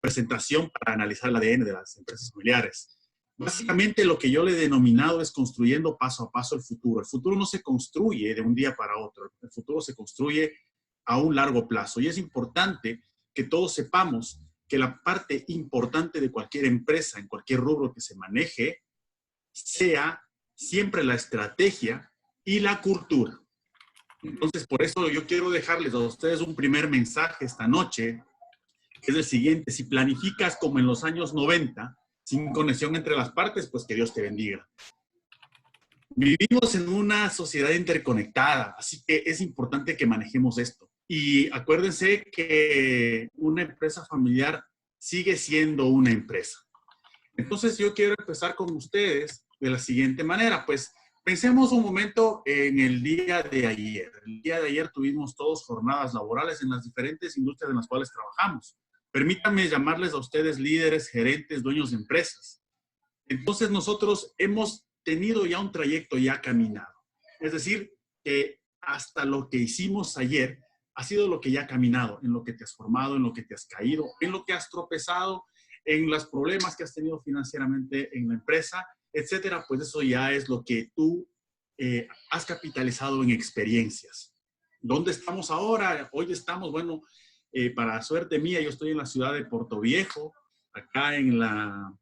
presentación para analizar el ADN de las empresas familiares. Básicamente lo que yo le he denominado es construyendo paso a paso el futuro. El futuro no se construye de un día para otro. El futuro se construye a un largo plazo. Y es importante que todos sepamos que la parte importante de cualquier empresa, en cualquier rubro que se maneje, sea siempre la estrategia y la cultura. Entonces, por eso yo quiero dejarles a ustedes un primer mensaje esta noche, que es el siguiente: si planificas como en los años 90, sin conexión entre las partes, pues que Dios te bendiga. Vivimos en una sociedad interconectada, así que es importante que manejemos esto. Y acuérdense que una empresa familiar sigue siendo una empresa. Entonces yo quiero empezar con ustedes de la siguiente manera. Pues pensemos un momento en el día de ayer. El día de ayer tuvimos todos jornadas laborales en las diferentes industrias en las cuales trabajamos. Permítanme llamarles a ustedes líderes, gerentes, dueños de empresas. Entonces nosotros hemos tenido ya un trayecto ya caminado. Es decir, que hasta lo que hicimos ayer ha sido lo que ya ha caminado, en lo que te has formado, en lo que te has caído, en lo que has tropezado, en los problemas que has tenido financieramente en la empresa, etcétera. Pues eso ya es lo que tú has capitalizado en experiencias. ¿Dónde estamos ahora? Hoy estamos, bueno, para suerte mía, yo estoy en la ciudad de Portoviejo, acá en la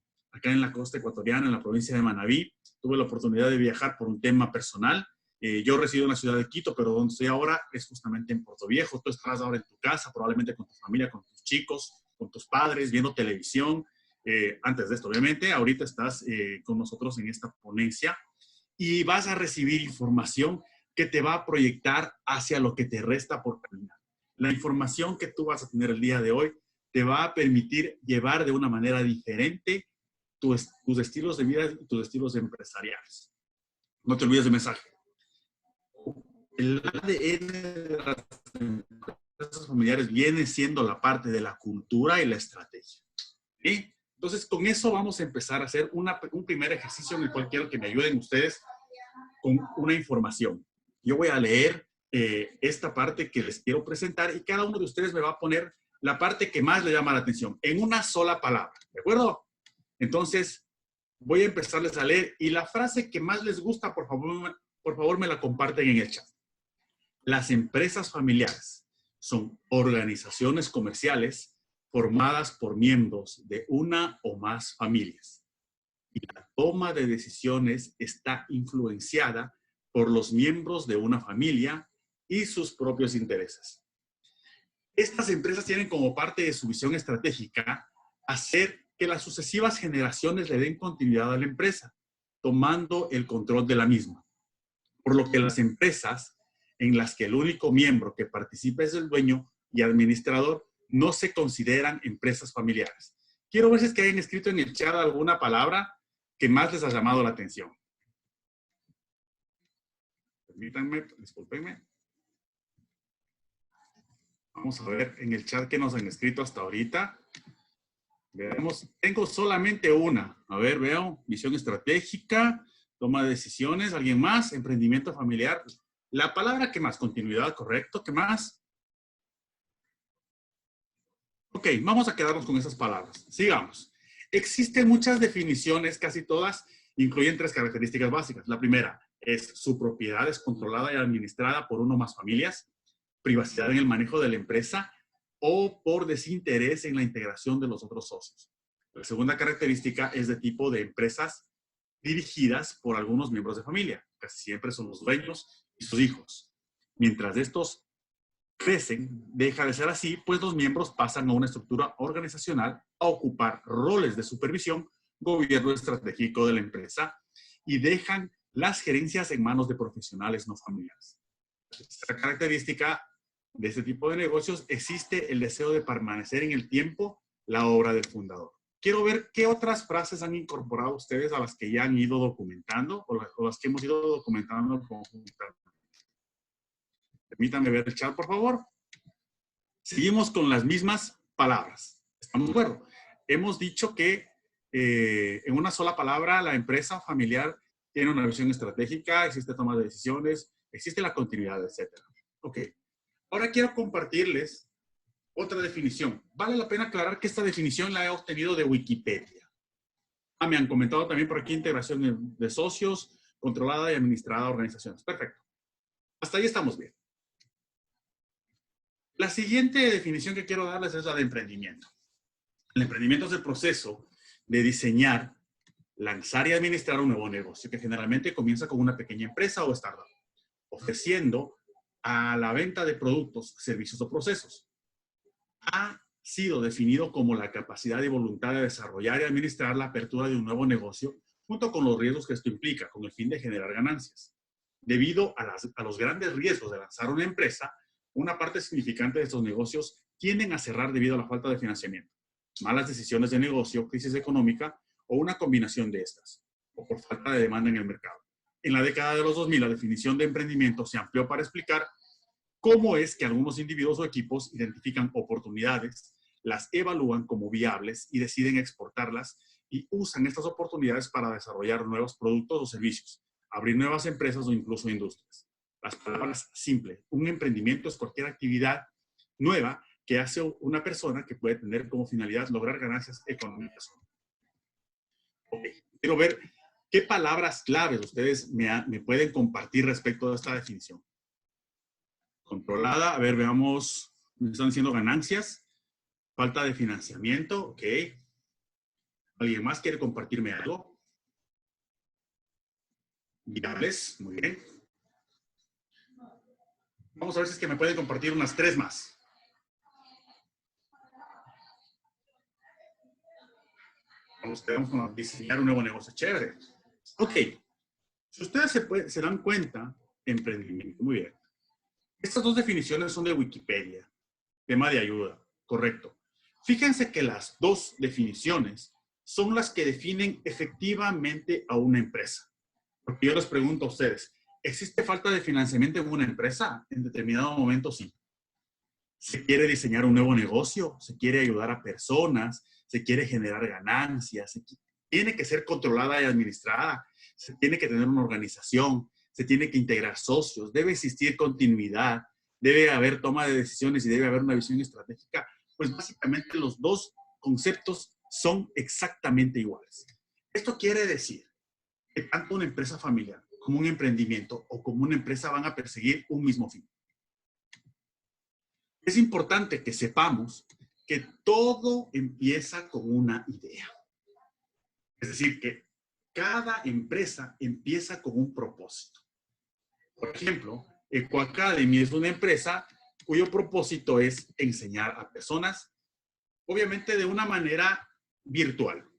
costa ecuatoriana, en la provincia de Manabí. Tuve la oportunidad de viajar por un tema personal. Yo resido en la ciudad de Quito, pero donde estoy ahora es justamente en Portoviejo. Tú estarás ahora en tu casa, probablemente con tu familia, con tus chicos, con tus padres, viendo televisión. Antes de esto, obviamente, ahorita estás con nosotros en esta ponencia y vas a recibir información que te va a proyectar hacia lo que te resta por caminar. La información que tú vas a tener el día de hoy te va a permitir llevar de una manera diferente tus estilos de vida y tus estilos empresariales. No te olvides del mensaje. El ADN de las empresas familiares viene siendo la parte de la cultura y la estrategia. ¿Sí? Entonces, con eso vamos a empezar a hacer un primer ejercicio en el cual quiero que me ayuden ustedes con una información. Yo voy a leer esta parte que les quiero presentar y cada uno de ustedes me va a poner la parte que más le llama la atención en una sola palabra. ¿De acuerdo? Entonces, voy a empezarles a leer y la frase que más les gusta, por favor me la comparten en el chat. Las empresas familiares son organizaciones comerciales formadas por miembros de una o más familias. Y la toma de decisiones está influenciada por los miembros de una familia y sus propios intereses. Estas empresas tienen como parte de su visión estratégica hacer que las sucesivas generaciones le den continuidad a la empresa, tomando el control de la misma. Por lo que las empresas en las que el único miembro que participa es el dueño y administrador no se consideran empresas familiares. Quiero ver si es que hayan escrito en el chat alguna palabra que más les ha llamado la atención. Permítanme, discúlpenme. Vamos a ver en el chat qué nos han escrito hasta ahorita. Veamos, tengo solamente una. A ver, veo, visión estratégica, toma de decisiones, ¿alguien más? Emprendimiento familiar. La palabra, ¿qué más? Continuidad, correcto. ¿Qué más? Ok, vamos a quedarnos con esas palabras. Sigamos. Existen muchas definiciones, casi todas incluyen 3 características básicas. La primera es su propiedad es controlada y administrada por uno o más familias, privacidad en el manejo de la empresa o por desinterés en la integración de los otros socios. La segunda característica es de tipo de empresas dirigidas por algunos miembros de familia. Casi siempre son los dueños y sus hijos. Mientras estos crecen, deja de ser así, pues los miembros pasan a una estructura organizacional a ocupar roles de supervisión, gobierno estratégico de la empresa y dejan las gerencias en manos de profesionales no familiares. Esta característica de este tipo de negocios existe el deseo de permanecer en el tiempo, la obra del fundador. Quiero ver qué otras frases han incorporado ustedes a las que ya han ido documentando o las que hemos ido documentando conjuntamente. Permítanme ver el chat, por favor. Seguimos con las mismas palabras. ¿Estamos de acuerdo? Hemos dicho que en una sola palabra la empresa familiar tiene una visión estratégica, existe toma de decisiones, existe la continuidad, etc. Ok. Ahora quiero compartirles Otra definición. Vale la pena aclarar que esta definición la he obtenido de Wikipedia. Me han comentado también por aquí integración de socios, controlada y administrada organizaciones. Perfecto. Hasta ahí estamos bien. La siguiente definición que quiero darles es la de emprendimiento. El emprendimiento es el proceso de diseñar, lanzar y administrar un nuevo negocio que generalmente comienza con una pequeña empresa o startup, ofreciendo a la venta de productos, servicios o procesos. Ha sido definido como la capacidad y voluntad de desarrollar y administrar la apertura de un nuevo negocio junto con los riesgos que esto implica, con el fin de generar ganancias. Debido a los grandes riesgos de lanzar una empresa, una parte significante de estos negocios tienden a cerrar debido a la falta de financiamiento, malas decisiones de negocio, crisis económica o una combinación de estas, o por falta de demanda en el mercado. En la década de los 2000, la definición de emprendimiento se amplió para explicar cómo es que algunos individuos o equipos identifican oportunidades, las evalúan como viables y deciden exportarlas y usan estas oportunidades para desarrollar nuevos productos o servicios, abrir nuevas empresas o incluso industrias. Las palabras simples. Un emprendimiento es cualquier actividad nueva que hace una persona que puede tener como finalidad lograr ganancias económicas. Okay. Quiero ver qué palabras claves ustedes me pueden compartir respecto a esta definición. Controlada, a ver, veamos, me están diciendo ganancias, falta de financiamiento, ok. ¿Alguien más quiere compartirme algo? Viables, muy bien. Vamos a ver si es que me pueden compartir unas 3 más. Vamos con diseñar un nuevo negocio. Chévere. Ok. Si ustedes se dan cuenta, emprendimiento. Muy bien. Estas 2 definiciones son de Wikipedia. Tema de ayuda. Correcto. Fíjense que las 2 definiciones son las que definen efectivamente a una empresa. Porque yo les pregunto a ustedes, ¿existe falta de financiamiento en una empresa? En determinado momento sí. Se quiere diseñar un nuevo negocio, se quiere ayudar a personas, se quiere generar ganancias, tiene que ser controlada y administrada, se tiene que tener una organización, se tiene que integrar socios, debe existir continuidad, debe haber toma de decisiones y debe haber una visión estratégica. Pues básicamente los 2 conceptos son exactamente iguales. Esto quiere decir que tanto una empresa familiar como un emprendimiento o como una empresa van a perseguir un mismo fin. Es importante que sepamos que todo empieza con una idea. Es decir, que cada empresa empieza con un propósito. Por ejemplo, EcoAcademy es una empresa cuyo propósito es enseñar a personas, obviamente de una manera virtual.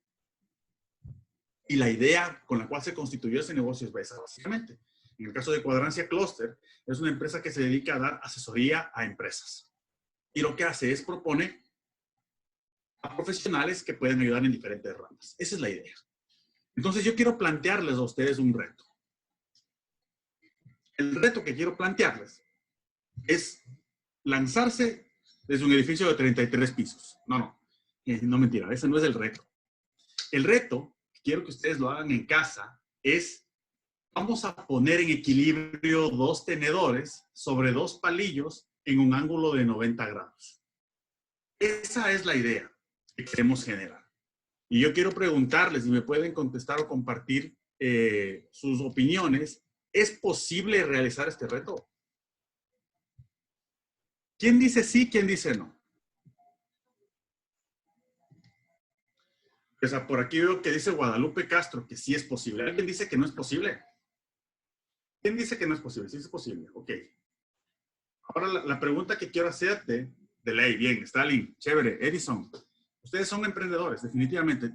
Y la idea con la cual se constituyó ese negocio es esa, básicamente. En el caso de Cuadrancia Cluster, es una empresa que se dedica a dar asesoría a empresas. Y lo que hace es propone a profesionales que pueden ayudar en diferentes ramas. Esa es la idea. Entonces yo quiero plantearles a ustedes un reto. El reto que quiero plantearles es lanzarse desde un edificio de 33 pisos. No mentira, ese no es el reto. El reto, quiero que ustedes lo hagan en casa, es vamos a poner en equilibrio 2 tenedores sobre 2 palillos en un ángulo de 90 grados. Esa es la idea que queremos generar. Y yo quiero preguntarles si me pueden contestar o compartir sus opiniones. ¿Es posible realizar este reto? ¿Quién dice sí? ¿Quién dice no? O sea, por aquí veo que dice Guadalupe Castro que sí es posible. ¿Alguien dice que no es posible? ¿Quién dice que no es posible? Sí es posible. Ok. Ahora la pregunta que quiero hacerte, de ley, bien, Stalin, chévere, Edison. Ustedes son emprendedores, definitivamente.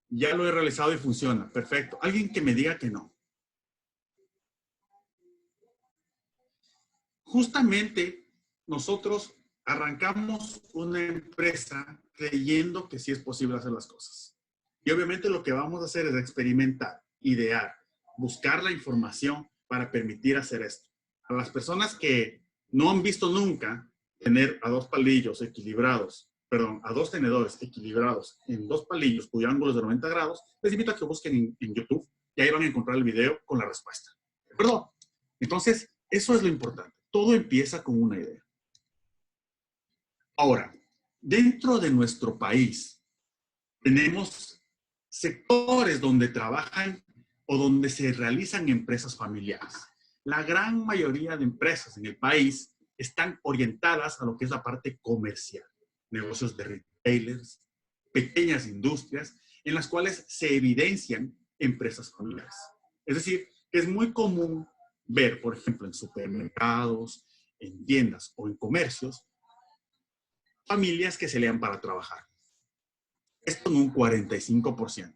Ya lo he realizado y funciona. Perfecto. Alguien que me diga que no. Justamente nosotros arrancamos una empresa creyendo que sí es posible hacer las cosas. Y obviamente lo que vamos a hacer es experimentar, idear, buscar la información para permitir hacer esto. A las personas que no han visto nunca tener a 2 palillos equilibrados, a 2 tenedores equilibrados en 2 palillos cuyo ángulo es de 90 grados, les invito a que busquen en YouTube y ahí van a encontrar el video con la respuesta. ¿De acuerdo? Entonces, eso es lo importante. Todo empieza con una idea. Ahora, dentro de nuestro país, tenemos sectores donde trabajan o donde se realizan empresas familiares. La gran mayoría de empresas en el país están orientadas a lo que es la parte comercial, negocios de retailers, pequeñas industrias, en las cuales se evidencian empresas familiares. Es decir, que es muy común ver, por ejemplo, en supermercados, en tiendas o en comercios, familias que se lean para trabajar. Esto en un 45%.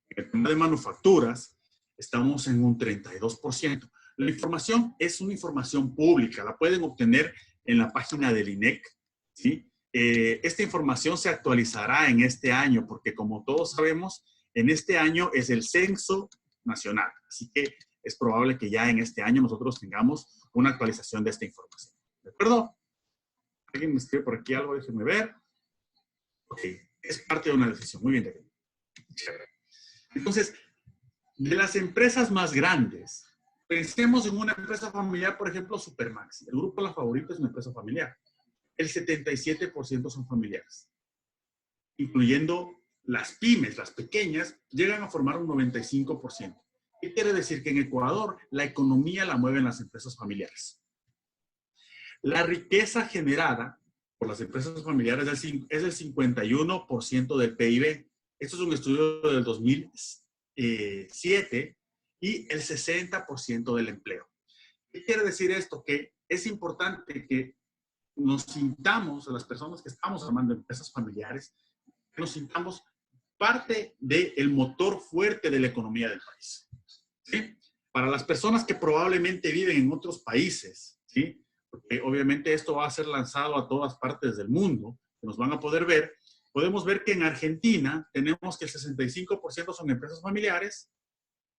En el tema de manufacturas, estamos en un 32%. La información es una información pública, la pueden obtener en la página del INEC, ¿sí? Esta información se actualizará en este año, porque como todos sabemos, en este año es el censo nacional. Así que es probable que ya en este año nosotros tengamos una actualización de esta información. ¿De acuerdo? ¿Alguien me escribe por aquí algo? Déjenme ver. Ok, es parte de una decisión. Muy bien, David. Chévere. Entonces, de las empresas más grandes, pensemos en una empresa familiar, por ejemplo, Supermaxi. El grupo La Favorita es una empresa familiar. El 77% son familiares, incluyendo las pymes, las pequeñas, llegan a formar un 95%. ¿Qué quiere decir? Que en Ecuador la economía la mueven las empresas familiares. La riqueza generada por las empresas familiares es el 51% del PIB. Esto es un estudio del 2007 y el 60% del empleo. ¿Qué quiere decir esto? Que es importante que nos sintamos, a las personas que estamos armando empresas familiares, que nos sintamos parte del motor fuerte de la economía del país. ¿Sí? Para las personas que probablemente viven en otros países, ¿sí? Porque obviamente esto va a ser lanzado a todas partes del mundo, que nos van a poder ver, podemos ver que en Argentina tenemos que el 65% son empresas familiares,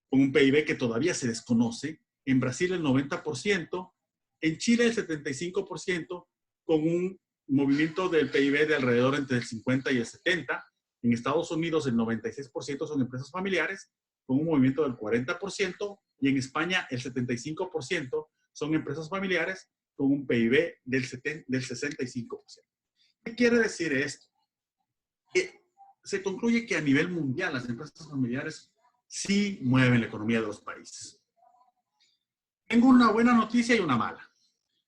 con un PIB que todavía se desconoce, en Brasil el 90%, en Chile el 75%, con un movimiento del PIB de alrededor entre el 50 y el 70%, en Estados Unidos el 96% son empresas familiares, con un movimiento del 40%, y en España el 75% son empresas familiares, con un PIB del 65%. ¿Qué quiere decir esto? Que se concluye que a nivel mundial las empresas familiares sí mueven la economía de los países. Tengo una buena noticia y una mala.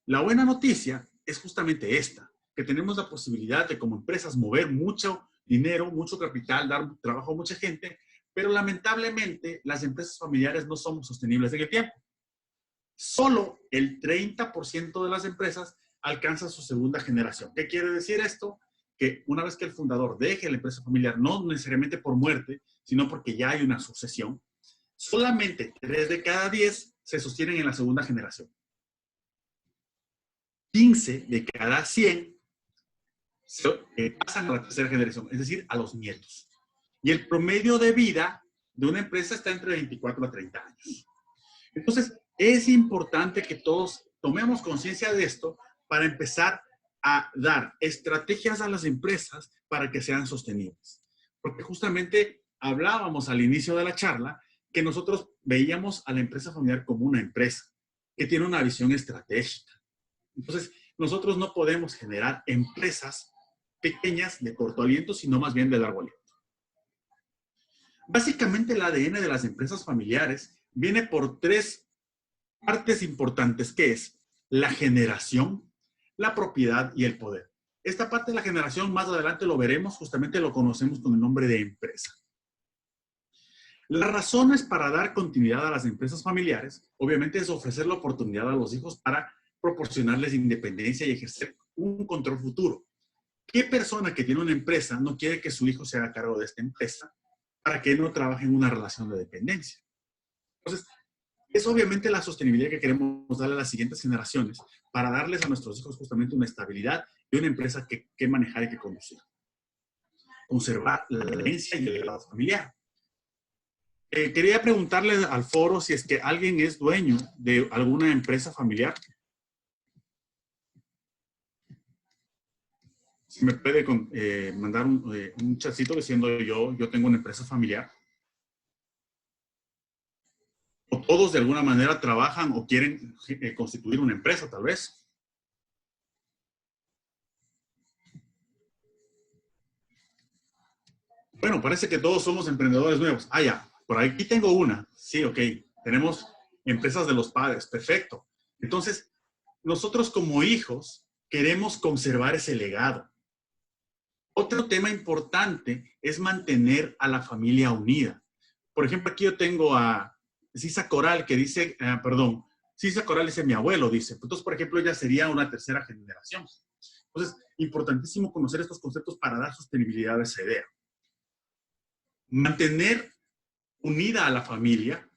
La buena noticia es justamente esta, que tenemos la posibilidad de como empresas mover mucho dinero, mucho capital, dar trabajo a mucha gente, pero lamentablemente las empresas familiares no somos sostenibles en el tiempo. Solo el 30% de las empresas alcanza su segunda generación. ¿Qué quiere decir esto? Que una vez que el fundador deje la empresa familiar, no necesariamente por muerte, sino porque ya hay una sucesión, solamente 3 de cada 10 se sostienen en la segunda generación. 15 de cada 100 pasan a la tercera generación, es decir, a los nietos. Y el promedio de vida de una empresa está entre 24 a 30 años. Entonces, es importante que todos tomemos conciencia de esto para empezar a dar estrategias a las empresas para que sean sostenibles. Porque justamente hablábamos al inicio de la charla que nosotros veíamos a la empresa familiar como una empresa que tiene una visión estratégica. Entonces, nosotros no podemos generar empresas pequeñas de corto aliento, sino más bien de largo aliento. Básicamente el ADN de las empresas familiares viene por 3 partes importantes, que es la generación, la propiedad y el poder. Esta parte de la generación más adelante lo veremos, justamente lo conocemos con el nombre de empresa. Las razones para dar continuidad a las empresas familiares, obviamente, es ofrecer la oportunidad a los hijos para proporcionarles independencia y ejercer un control futuro. ¿Qué persona que tiene una empresa no quiere que su hijo se haga cargo de esta empresa para que no trabaje en una relación de dependencia? Entonces, es obviamente la sostenibilidad que queremos darle a las siguientes generaciones para darles a nuestros hijos justamente una estabilidad y una empresa que manejar y que conducir. Conservar la herencia y el legado familiar. Quería preguntarle al foro si es que alguien es dueño de alguna empresa familiar. Si me puede mandar un chatcito diciendo yo tengo una empresa familiar. O todos de alguna manera trabajan o quieren constituir una empresa, tal vez. Bueno, parece que todos somos emprendedores nuevos. Ah, ya, por aquí tengo una. Sí, ok. Tenemos empresas de los padres. Perfecto. Entonces, nosotros como hijos queremos conservar ese legado. Otro tema importante es mantener a la familia unida. Por ejemplo, aquí yo tengo a Sisa Coral que dice, Sisa Coral dice mi abuelo, dice. Entonces, por ejemplo, ella sería una tercera generación. Entonces, importantísimo conocer estos conceptos para dar sostenibilidad a esa idea. Mantener unida a la familia,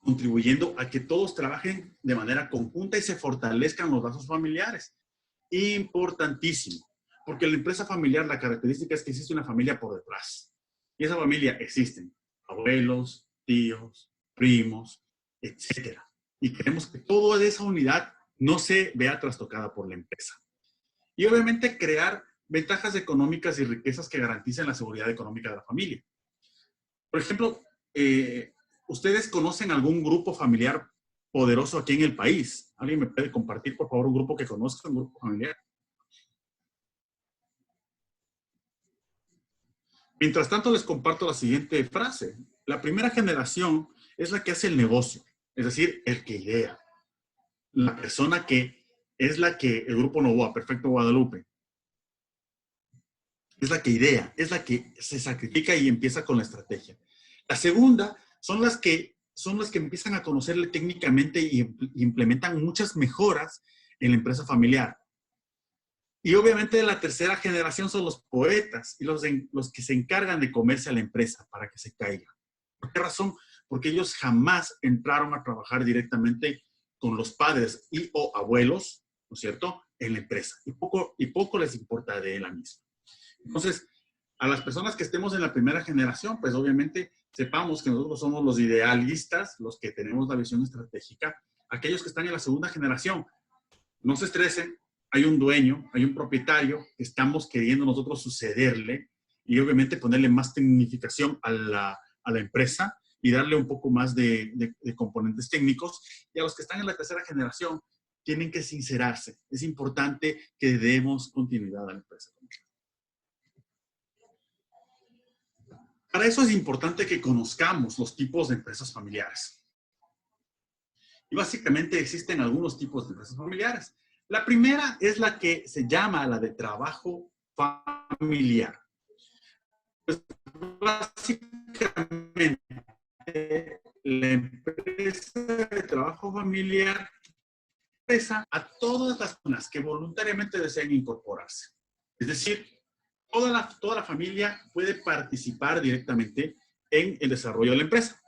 contribuyendo a que todos trabajen de manera conjunta y se fortalezcan los lazos familiares. Importantísimo, porque la empresa familiar, la característica es que existe una familia por detrás. Y esa familia existen abuelos, tíos, primos, etcétera. Y queremos que toda esa unidad no se vea trastocada por la empresa. Y obviamente crear ventajas económicas y riquezas que garanticen la seguridad económica de la familia. Por ejemplo, ¿ustedes conocen algún grupo familiar poderoso aquí en el país? ¿Alguien me puede compartir, por favor, un grupo que conozca, un grupo familiar? Mientras tanto, les comparto la siguiente frase. La primera generación es la que hace el negocio, es decir, el que idea. La persona que es la que, el grupo Novoa, Perfecto Guadalupe, es la que idea, es la que se sacrifica y empieza con la estrategia. La segunda son las que empiezan a conocerle técnicamente y implementan muchas mejoras en la empresa familiar. Y obviamente la tercera generación son los poetas y los que se encargan de comerse a la empresa para que se caiga. ¿Por qué razón? Porque ellos jamás entraron a trabajar directamente con los padres y o abuelos, ¿no es cierto?, en la empresa. Y poco les importa de la misma. Entonces, a las personas que estemos en la primera generación, pues obviamente sepamos que nosotros somos los idealistas, los que tenemos la visión estratégica. Aquellos que están en la segunda generación, no se estresen, hay un dueño, hay un propietario que estamos queriendo nosotros sucederle y obviamente ponerle más tecnificación a la empresa y darle un poco más de componentes técnicos. Y a los que están en la tercera generación, tienen que sincerarse. Es importante que demos continuidad a la empresa. Para eso es importante que conozcamos los tipos de empresas familiares. Y básicamente existen algunos tipos de empresas familiares. La primera es la que se llama la de trabajo familiar. Pues básicamente la empresa de trabajo familiar empieza a todas las personas que voluntariamente desean incorporarse. Es decir, toda la familia puede participar directamente en el desarrollo de la empresa.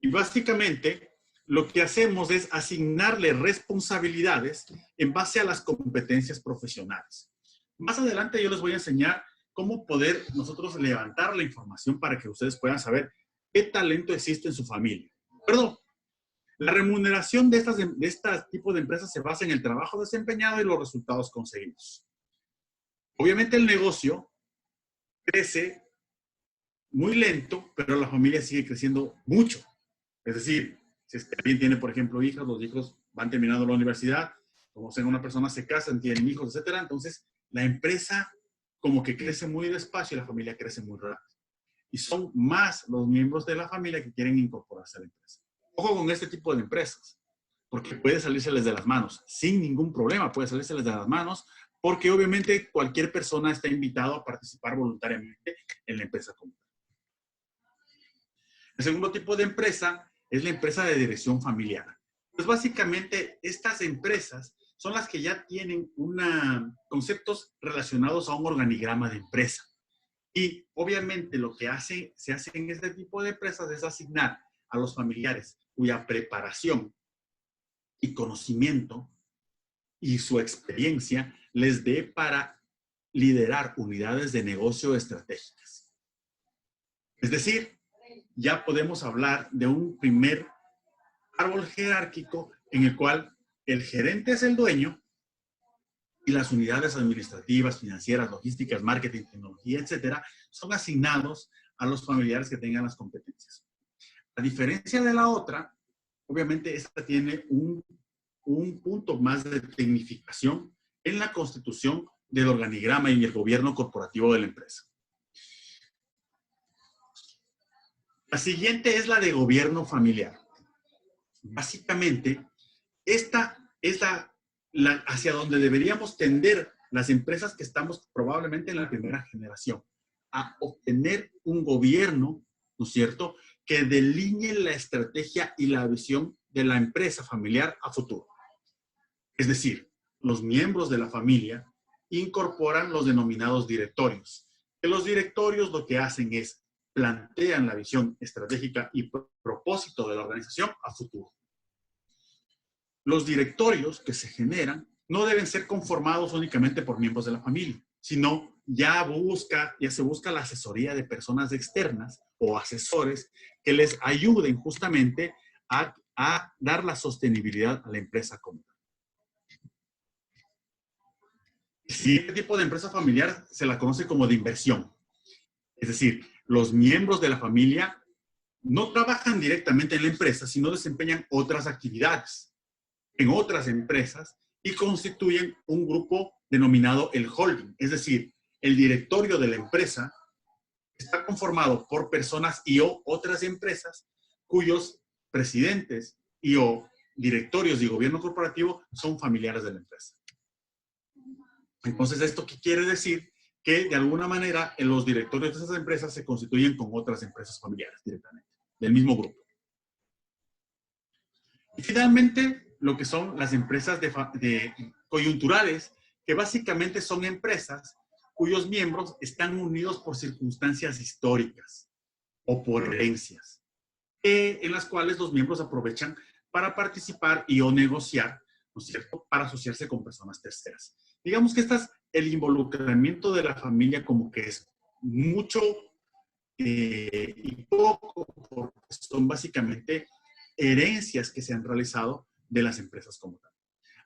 Y básicamente lo que hacemos es asignarle responsabilidades en base a las competencias profesionales. Más adelante yo les voy a enseñar cómo poder nosotros levantar la información para que ustedes puedan saber qué talento existe en su familia. Perdón. La remuneración de este tipo de empresas se basa en el trabajo desempeñado y los resultados conseguidos. Obviamente el negocio crece muy lento, pero la familia sigue creciendo mucho. Es decir, si es que alguien tiene, por ejemplo, hijos, los hijos van terminando la universidad, como sea una persona se casan, tienen hijos, etcétera. Entonces, la empresa como que crece muy despacio y la familia crece muy rápido. Y son más los miembros de la familia que quieren incorporarse a la empresa. Ojo con este tipo de empresas, porque puede salírseles de las manos, sin ningún problema, puede salírseles de las manos, porque obviamente cualquier persona está invitado a participar voluntariamente en la empresa común. El segundo tipo de empresa es la empresa de dirección familiar. Pues básicamente estas empresas son las que ya tienen conceptos relacionados a un organigrama de empresa. Y obviamente lo que se hace en este tipo de empresas es asignar a los familiares cuya preparación y conocimiento y su experiencia les dé para liderar unidades de negocio estratégicas. Es decir, ya podemos hablar de un primer árbol jerárquico en el cual el gerente es el dueño y las unidades administrativas, financieras, logísticas, marketing, tecnología, etcétera, son asignados a los familiares que tengan las competencias. A diferencia de la otra, obviamente esta tiene un punto más de tecnificación en la constitución del organigrama y el gobierno corporativo de la empresa. La siguiente es la de gobierno familiar. Básicamente, esta es hacia donde deberíamos tender las empresas que estamos probablemente en la primera generación, a obtener un gobierno, ¿no es cierto?, que delinee la estrategia y la visión de la empresa familiar a futuro. Es decir, los miembros de la familia incorporan los denominados directorios. Que los directorios lo que hacen es plantean la visión estratégica y propósito de la organización a futuro. Los directorios que se generan no deben ser conformados únicamente por miembros de la familia, sino ya se busca la asesoría de personas externas o asesores que les ayuden justamente a dar la sostenibilidad a la empresa común. Si este tipo de empresa familiar se la conoce como de inversión. Es decir, los miembros de la familia no trabajan directamente en la empresa, sino desempeñan otras actividades en otras empresas y constituyen un grupo denominado el holding. Es decir, el directorio de la empresa está conformado por personas y o otras empresas cuyos presidentes y o directorios y gobierno corporativo son familiares de la empresa. Entonces, ¿esto qué quiere decir? Que de alguna manera los directorios de esas empresas se constituyen con otras empresas familiares directamente, del mismo grupo. Y finalmente, lo que son las empresas coyunturales, que básicamente son empresas cuyos miembros están unidos por circunstancias históricas o por herencias, en las cuales los miembros aprovechan para participar y o negociar, ¿no es cierto?, para asociarse con personas terceras. Digamos que el involucramiento de la familia como que es mucho y poco, porque son básicamente herencias que se han realizado de las empresas como tal.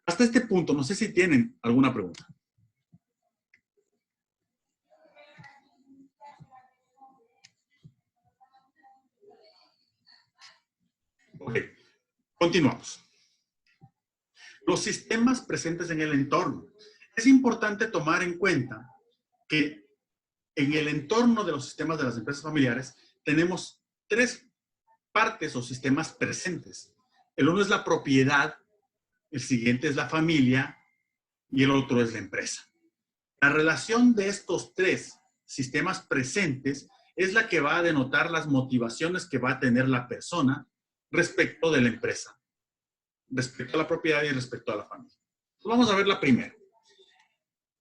Hasta este punto, no sé si tienen alguna pregunta. Ok, continuamos. Los sistemas presentes en el entorno. Es importante tomar en cuenta que en el entorno de los sistemas de las empresas familiares tenemos tres partes o sistemas presentes. El uno es la propiedad, el siguiente es la familia y el otro es la empresa. La relación de estos tres sistemas presentes es la que va a denotar las motivaciones que va a tener la persona respecto de la empresa, respecto a la propiedad y respecto a la familia. Entonces, vamos a ver la primera.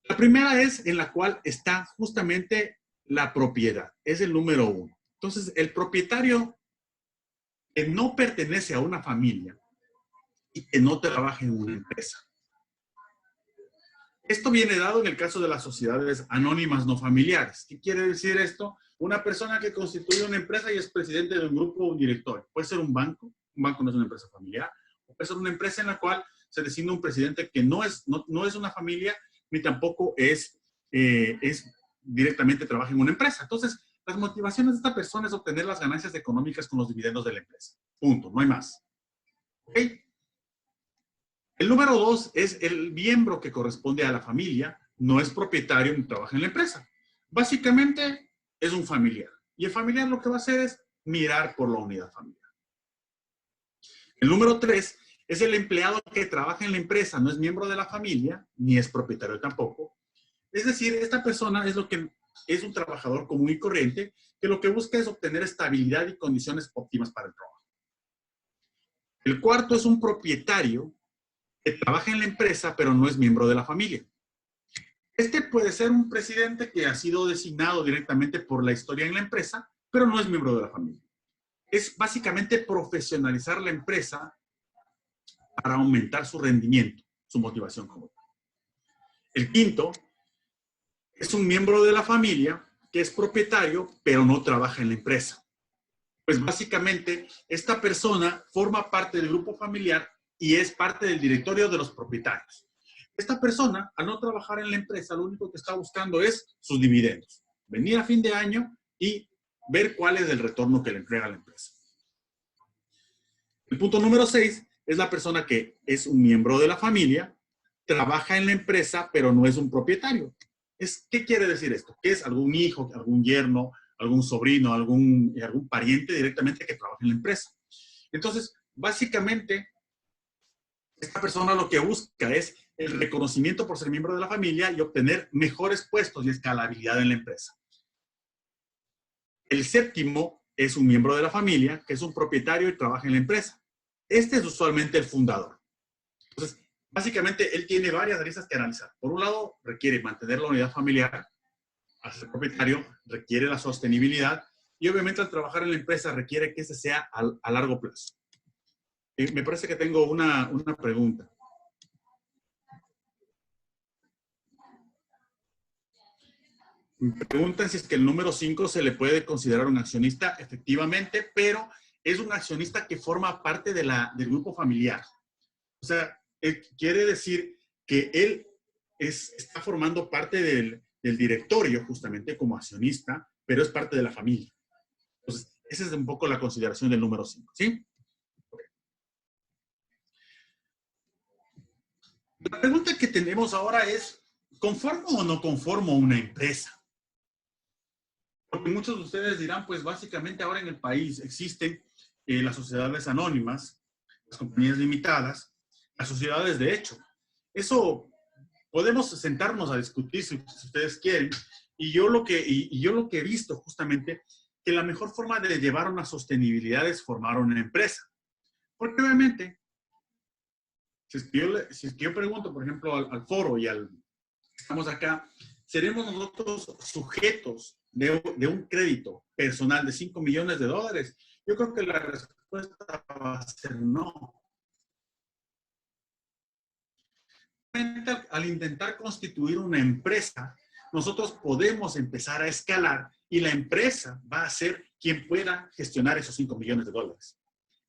La primera es en la cual está justamente la propiedad, es el número uno. Entonces, el propietario que no pertenece a una familia y que no trabaja en una empresa. Esto viene dado en el caso de las sociedades anónimas no familiares. ¿Qué quiere decir esto? Una persona que constituye una empresa y es presidente de un grupo o un directorio. Puede ser un banco no es una empresa familiar, o puede ser una empresa en la cual se designa un presidente que no es una familia, ni tampoco es directamente trabaja en una empresa. Entonces, las motivaciones de esta persona es obtener las ganancias económicas con los dividendos de la empresa. Punto, no hay más. ¿Ok? El número dos es el miembro que corresponde a la familia, no es propietario ni trabaja en la empresa. Básicamente es un familiar. Y el familiar lo que va a hacer es mirar por la unidad familiar. El número tres es el empleado que trabaja en la empresa, no es miembro de la familia, ni es propietario tampoco. Es decir, esta persona es un trabajador común y corriente que lo que busca es obtener estabilidad y condiciones óptimas para el trabajo. El cuarto es un propietario que trabaja en la empresa, pero no es miembro de la familia. Este puede ser un presidente que ha sido designado directamente por la historia en la empresa, pero no es miembro de la familia. Es básicamente profesionalizar la empresa para aumentar su rendimiento, su motivación como tal. El quinto es un miembro de la familia que es propietario, pero no trabaja en la empresa. Pues básicamente esta persona forma parte del grupo familiar y es parte del directorio de los propietarios. Esta persona, al no trabajar en la empresa, lo único que está buscando es sus dividendos. Venir a fin de año y ver cuál es el retorno que le entrega la empresa. El punto número 6 es la persona que es un miembro de la familia, trabaja en la empresa, pero no es un propietario. ¿Qué quiere decir esto? Que es algún hijo, algún yerno, algún sobrino, algún pariente directamente que trabaje en la empresa. Entonces, básicamente, esta persona lo que busca es el reconocimiento por ser miembro de la familia y obtener mejores puestos y escalabilidad en la empresa. El séptimo es un miembro de la familia, que es un propietario y trabaja en la empresa. Este es usualmente el fundador. Entonces, básicamente, él tiene varias aristas que analizar. Por un lado, requiere mantener la unidad familiar. Al ser propietario, requiere la sostenibilidad. Y obviamente, al trabajar en la empresa, requiere que ese sea a largo plazo. Me parece que tengo una pregunta. Me preguntan si es que el número 5 se le puede considerar un accionista, efectivamente, pero es un accionista que forma parte del grupo familiar. O sea, quiere decir que él está formando parte del directorio justamente como accionista, pero es parte de la familia. Entonces, esa es un poco la consideración del número 5, ¿sí? Okay. La pregunta que tenemos ahora es, ¿conformo o no conformo una empresa? Porque muchos de ustedes dirán, pues básicamente ahora en el país existen las sociedades anónimas, las compañías limitadas, las sociedades de hecho. Eso podemos sentarnos a discutir si ustedes quieren. Y yo lo que he visto justamente, que la mejor forma de llevar una sostenibilidad es formar una empresa. Porque obviamente, si es que yo pregunto, por ejemplo, al foro y estamos acá, ¿seremos nosotros sujetos de un crédito personal de $5 millones? Yo creo que la respuesta va a ser no. Al intentar constituir una empresa, nosotros podemos empezar a escalar y la empresa va a ser quien pueda gestionar esos $5 millones.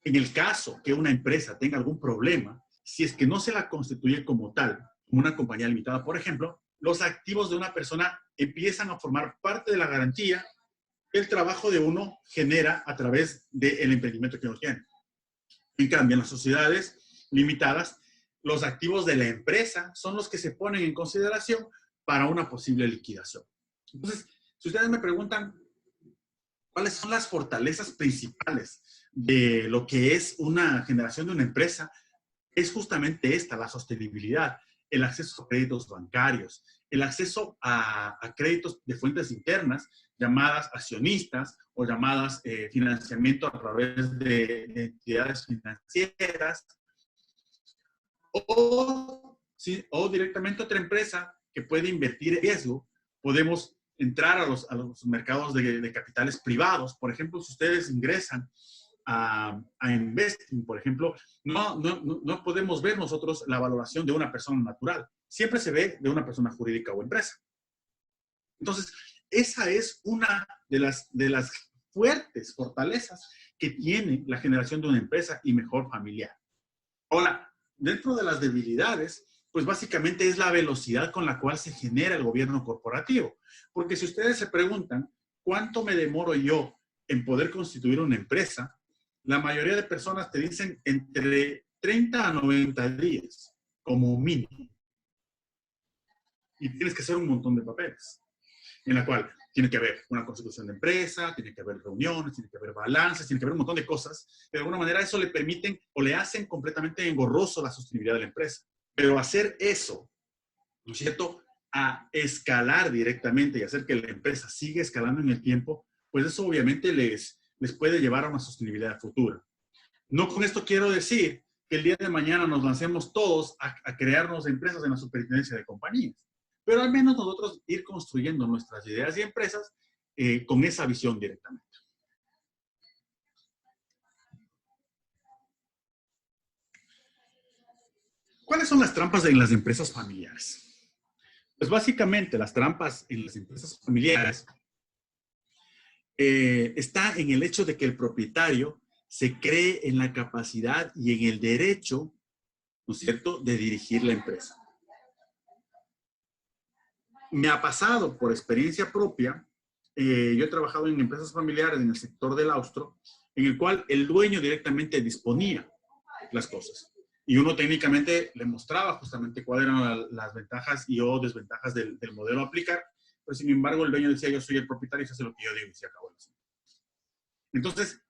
En el caso que una empresa tenga algún problema, si es que no se la constituye como tal, como una compañía limitada, por ejemplo, los activos de una persona empiezan a formar parte de la garantía que el trabajo de uno genera a través del emprendimiento que uno tiene. En cambio, en las sociedades limitadas, los activos de la empresa son los que se ponen en consideración para una posible liquidación. Entonces, si ustedes me preguntan cuáles son las fortalezas principales de lo que es una generación de una empresa, es justamente esta, la sostenibilidad, el acceso a créditos bancarios, el acceso a créditos de fuentes internas, llamadas accionistas o llamadas financiamiento a través de entidades financieras, o directamente otra empresa que puede invertir en riesgo. Podemos entrar a los mercados de capitales privados. Por ejemplo, si ustedes ingresan a Investing, por ejemplo, no podemos ver nosotros la valoración de una persona natural. Siempre se ve de una persona jurídica o empresa. Entonces, esa es una de las fuertes fortalezas que tiene la generación de una empresa y mejor familiar. Ahora, dentro de las debilidades, pues básicamente es la velocidad con la cual se genera el gobierno corporativo. Porque si ustedes se preguntan, ¿cuánto me demoro yo en poder constituir una empresa? La mayoría de personas te dicen entre 30 a 90 días, como mínimo. Y tienes que hacer un montón de papeles, en la cual tiene que haber una constitución de empresa, tiene que haber reuniones, tiene que haber balances, tiene que haber un montón de cosas. De alguna manera eso le permiten o le hacen completamente engorroso la sostenibilidad de la empresa. Pero hacer eso, ¿no es cierto?, a escalar directamente y hacer que la empresa siga escalando en el tiempo, pues eso obviamente les puede llevar a una sostenibilidad futura. No con esto quiero decir que el día de mañana nos lancemos todos a crearnos empresas en la superintendencia de compañías, pero al menos nosotros ir construyendo nuestras ideas y empresas con esa visión directamente. ¿Cuáles son las trampas en las empresas familiares? Pues básicamente las trampas en las empresas familiares está en el hecho de que el propietario se cree en la capacidad y en el derecho, ¿no es cierto?, de dirigir la empresa. Me ha pasado por experiencia propia, yo he trabajado en empresas familiares en el sector del austro, en el cual el dueño directamente disponía las cosas. Y uno técnicamente le mostraba justamente cuáles eran las ventajas y o desventajas del modelo a aplicar, pero sin embargo el dueño decía, yo soy el propietario y se hace lo que yo digo y se acabó el asunto. Entonces,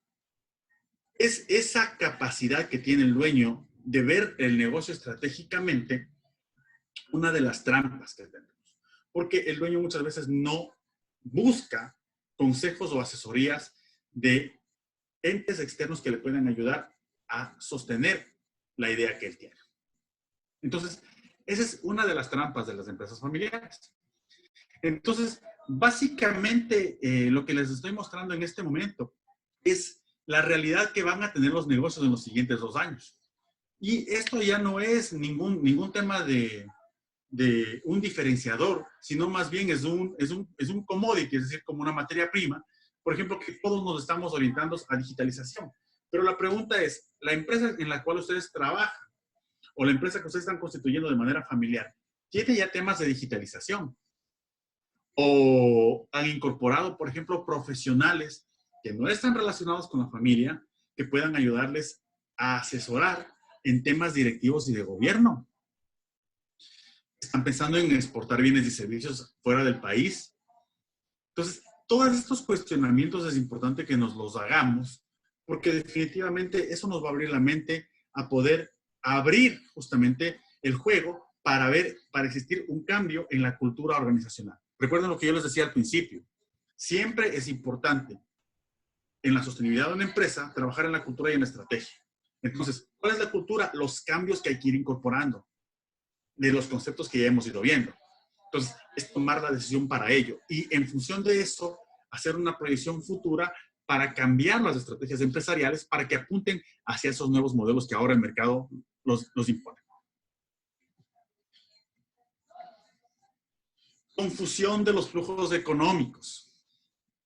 es esa capacidad que tiene el dueño de ver el negocio estratégicamente una de las trampas que tenemos. Porque el dueño muchas veces no busca consejos o asesorías de entes externos que le puedan ayudar a sostener la idea que él tiene. Entonces, esa es una de las trampas de las empresas familiares. Entonces, básicamente, lo que les estoy mostrando en este momento es la realidad que van a tener los negocios en los siguientes 2 años. Y esto ya no es ningún tema de un diferenciador, sino más bien es un commodity, es decir, como una materia prima, por ejemplo, que todos nos estamos orientando a digitalización. Pero la pregunta es, ¿la empresa en la cual ustedes trabajan o la empresa que ustedes están constituyendo de manera familiar tiene ya temas de digitalización? ¿O han incorporado, por ejemplo, profesionales que no están relacionados con la familia, que puedan ayudarles a asesorar en temas directivos y de gobierno? ¿Están pensando en exportar bienes y servicios fuera del país? Entonces, todos estos cuestionamientos es importante que nos los hagamos, porque definitivamente eso nos va a abrir la mente a poder abrir justamente el juego para existir un cambio en la cultura organizacional. Recuerden lo que yo les decía al principio. Siempre es importante en la sostenibilidad de una empresa trabajar en la cultura y en la estrategia. Entonces, ¿cuál es la cultura? Los cambios que hay que ir incorporando de los conceptos que ya hemos ido viendo. Entonces, es tomar la decisión para ello y en función de eso, hacer una proyección futura para cambiar las estrategias empresariales para que apunten hacia esos nuevos modelos que ahora el mercado los impone. Confusión de los flujos económicos.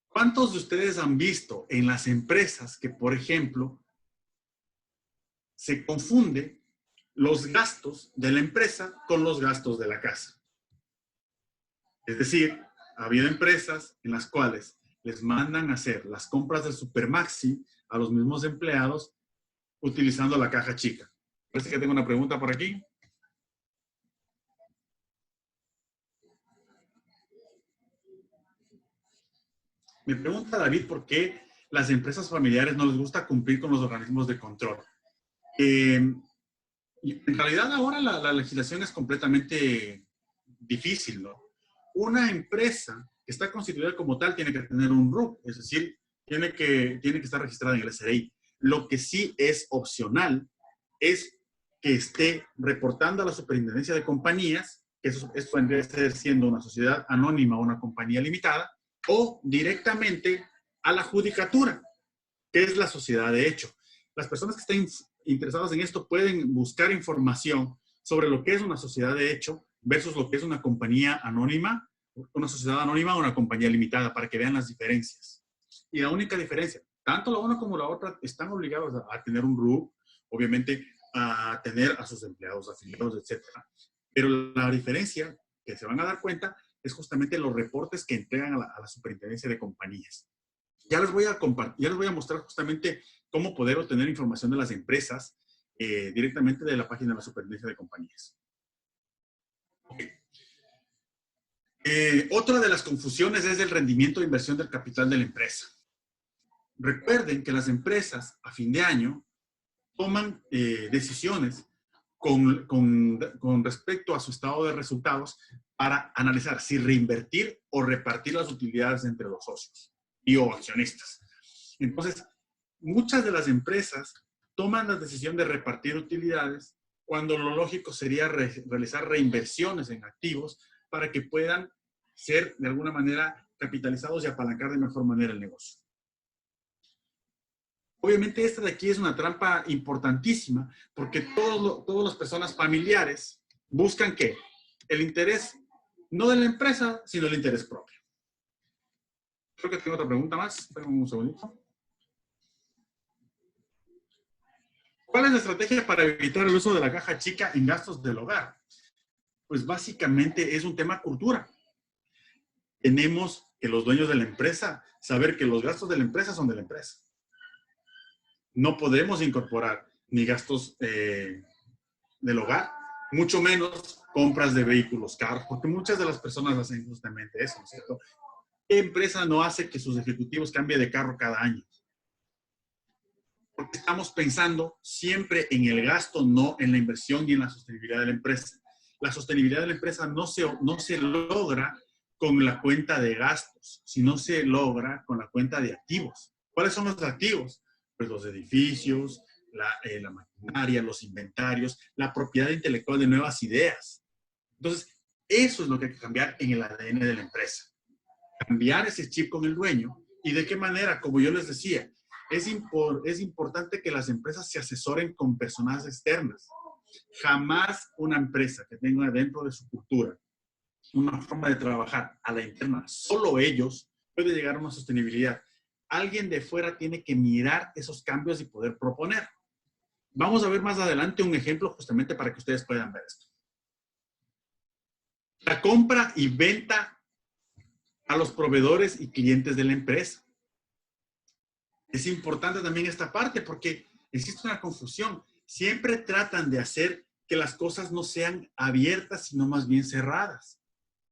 ¿Cuántos de ustedes han visto en las empresas que, por ejemplo, se confunde los gastos de la empresa con los gastos de la casa? Es decir, ha habido empresas en las cuales les mandan a hacer las compras del Supermaxi a los mismos empleados utilizando la caja chica. Parece que tengo una pregunta por aquí. Me pregunta David por qué las empresas familiares no les gusta cumplir con los organismos de control. En realidad ahora la legislación es completamente difícil, ¿no? Una empresa que está constituida como tal tiene que tener un RUC, es decir, tiene que estar registrada en el SRI. Lo que sí es opcional es que esté reportando a la superintendencia de compañías, que eso vendría a ser siendo una sociedad anónima o una compañía limitada, o directamente a la judicatura, que es la sociedad de hecho. Las personas que estén interesadas en esto pueden buscar información sobre lo que es una sociedad de hecho versus lo que es una compañía anónima, una sociedad anónima o una compañía limitada, para que vean las diferencias. Y la única diferencia, tanto la una como la otra están obligados a tener un RUC, obviamente a tener a sus empleados afiliados, etc. Pero la diferencia que se van a dar cuenta es justamente los reportes que entregan a la superintendencia de compañías. Ya les voy a mostrar justamente cómo poder obtener información de las empresas directamente de la página de la superintendencia de compañías. Okay. Otra de las confusiones es el rendimiento de inversión del capital de la empresa. Recuerden que las empresas a fin de año toman decisiones con respecto a su estado de resultados para analizar si reinvertir o repartir las utilidades entre los socios y o accionistas. Entonces, muchas de las empresas toman la decisión de repartir utilidades cuando lo lógico sería realizar reinversiones en activos para que puedan ser de alguna manera capitalizados y apalancar de mejor manera el negocio. Obviamente esta de aquí es una trampa importantísima porque todas las personas familiares buscan ¿qué? El interés no de la empresa, sino el interés propio. Creo que tengo otra pregunta más. Esperen un segundito. ¿Cuál es la estrategia para evitar el uso de la caja chica en gastos del hogar? Pues básicamente es un tema cultura. Tenemos que los dueños de la empresa saber que los gastos de la empresa son de la empresa. No podemos incorporar ni gastos del hogar mucho menos compras de vehículos caros, porque muchas de las personas hacen justamente eso, ¿no es cierto? ¿Qué empresa no hace que sus ejecutivos cambien de carro cada año? Porque estamos pensando siempre en el gasto, no en la inversión y en la sostenibilidad de la empresa. La sostenibilidad de la empresa no se logra con la cuenta de gastos, sino se logra con la cuenta de activos. ¿Cuáles son los activos? Pues los edificios, la maquinaria, los inventarios, la propiedad intelectual de nuevas ideas. Entonces, eso es lo que hay que cambiar en el ADN de la empresa. Cambiar ese chip con el dueño. ¿Y de qué manera? Como yo les decía, es importante que las empresas se asesoren con personas externas. Jamás una empresa que tenga dentro de su cultura una forma de trabajar a la interna, solo ellos, puede llegar a una sostenibilidad. Alguien de fuera tiene que mirar esos cambios y poder proponer. Vamos a ver más adelante un ejemplo justamente para que ustedes puedan ver esto. La compra y venta a los proveedores y clientes de la empresa. Es importante también esta parte porque existe una confusión. Siempre tratan de hacer que las cosas no sean abiertas, sino más bien cerradas.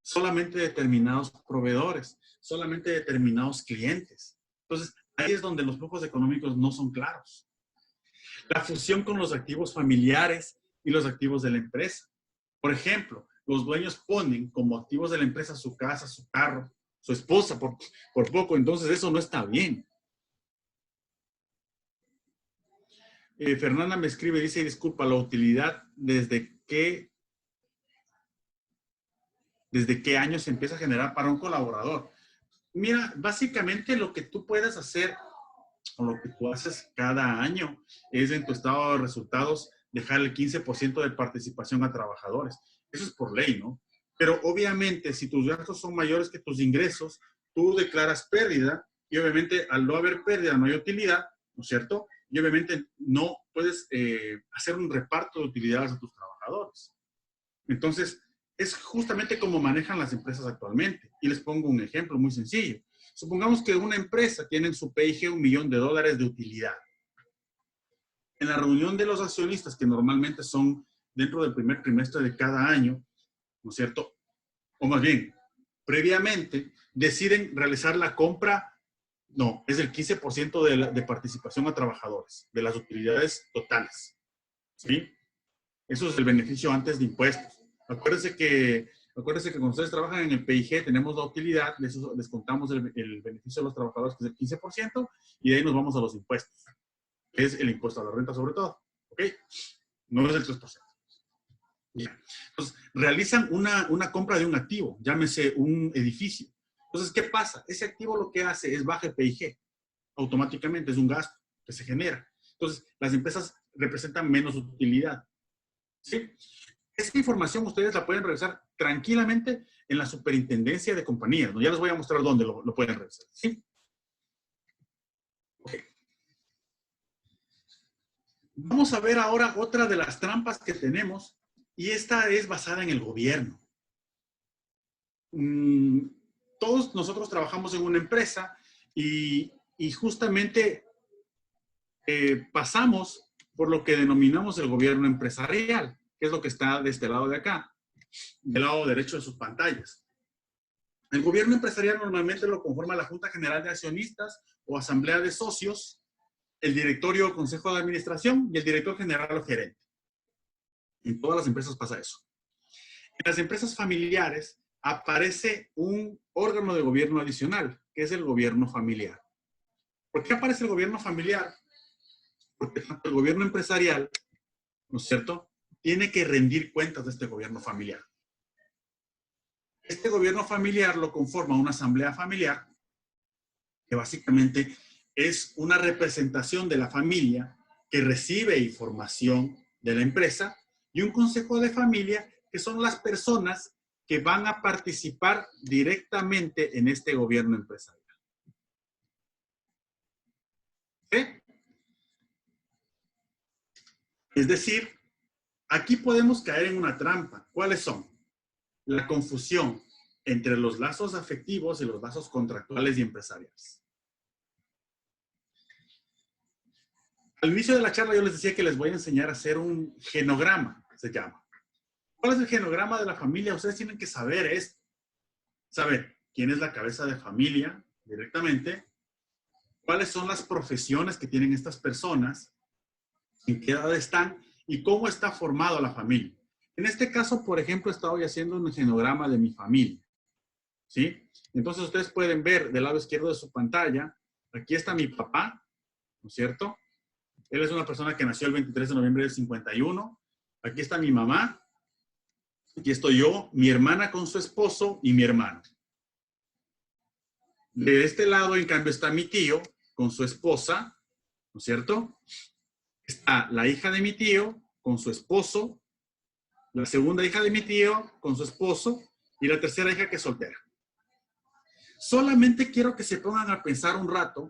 Solamente determinados proveedores, solamente determinados clientes. Entonces, ahí es donde los flujos económicos no son claros. La fusión con los activos familiares y los activos de la empresa. Por ejemplo, los dueños ponen como activos de la empresa su casa, su carro, su esposa por poco. Entonces, eso no está bien. Fernanda me escribe, dice, disculpa, la utilidad, ¿desde qué año se empieza a generar para un colaborador? Mira, básicamente lo que tú puedes hacer o lo que tú haces cada año es en tu estado de resultados dejar el 15% de participación a trabajadores. Eso es por ley, ¿no? Pero obviamente si tus gastos son mayores que tus ingresos, tú declaras pérdida y obviamente al no haber pérdida no hay utilidad, ¿no es cierto? Y obviamente no puedes hacer un reparto de utilidades a tus trabajadores. Entonces, es justamente como manejan las empresas actualmente. Y les pongo un ejemplo muy sencillo. Supongamos que una empresa tiene en su PIG $1 millón de utilidad. En la reunión de los accionistas, que normalmente son dentro del primer trimestre de cada año, ¿no es cierto? O más bien, previamente deciden realizar la compra, no, es el 15% de participación a trabajadores, de las utilidades totales. ¿Sí? Eso es el beneficio antes de impuestos. Acuérdense que cuando ustedes trabajan en el PIG tenemos la utilidad, de eso descontamos el beneficio de los trabajadores, que es el 15%, y de ahí nos vamos a los impuestos, que es el impuesto a la renta sobre todo. ¿Ok? No es el 3%. Ya. Entonces, realizan una compra de un activo, llámese un edificio. Entonces, ¿qué pasa? Ese activo lo que hace es baja el PIG. Automáticamente es un gasto que se genera. Entonces, las empresas representan menos utilidad. ¿Sí? Esta información ustedes la pueden revisar tranquilamente en la superintendencia de compañías, ¿no? Ya les voy a mostrar dónde lo pueden revisar. ¿Sí? Okay. Vamos a ver ahora otra de las trampas que tenemos y esta es basada en el gobierno. Todos nosotros trabajamos en una empresa y justamente pasamos por lo que denominamos el gobierno empresarial, que es lo que está de este lado de acá, del lado derecho de sus pantallas. El gobierno empresarial normalmente lo conforma la Junta General de Accionistas o Asamblea de Socios, el directorio o consejo de administración y el director general o gerente. En todas las empresas pasa eso. En las empresas familiares aparece un órgano de gobierno adicional, que es el gobierno familiar. ¿Por qué aparece el gobierno familiar? Porque tanto el gobierno empresarial, ¿no es cierto?, tiene que rendir cuentas de este gobierno familiar. Este gobierno familiar lo conforma una asamblea familiar, que básicamente es una representación de la familia que recibe información de la empresa, y un consejo de familia, que son las personas que van a participar directamente en este gobierno empresarial. ¿Sí? Es decir, aquí podemos caer en una trampa. ¿Cuáles son? La confusión entre los lazos afectivos y los lazos contractuales y empresariales. Al inicio de la charla yo les decía que les voy a enseñar a hacer un genograma, se llama. ¿Cuál es el genograma de la familia? Ustedes tienen que saber esto. Saber quién es la cabeza de familia directamente, cuáles son las profesiones que tienen estas personas, en qué edad están y cómo está formada la familia. En este caso, por ejemplo, estoy haciendo un genograma de mi familia, ¿sí? Entonces, ustedes pueden ver del lado izquierdo de su pantalla, aquí está mi papá, ¿no es cierto? Él es una persona que nació el 23 de noviembre del 51. Aquí está mi mamá, aquí estoy yo, mi hermana con su esposo y mi hermano. De este lado, en cambio, está mi tío con su esposa, ¿no es cierto? Está la hija de mi tío con su esposo, la segunda hija de mi tío con su esposo y la tercera hija que es soltera. Solamente quiero que se pongan a pensar un rato,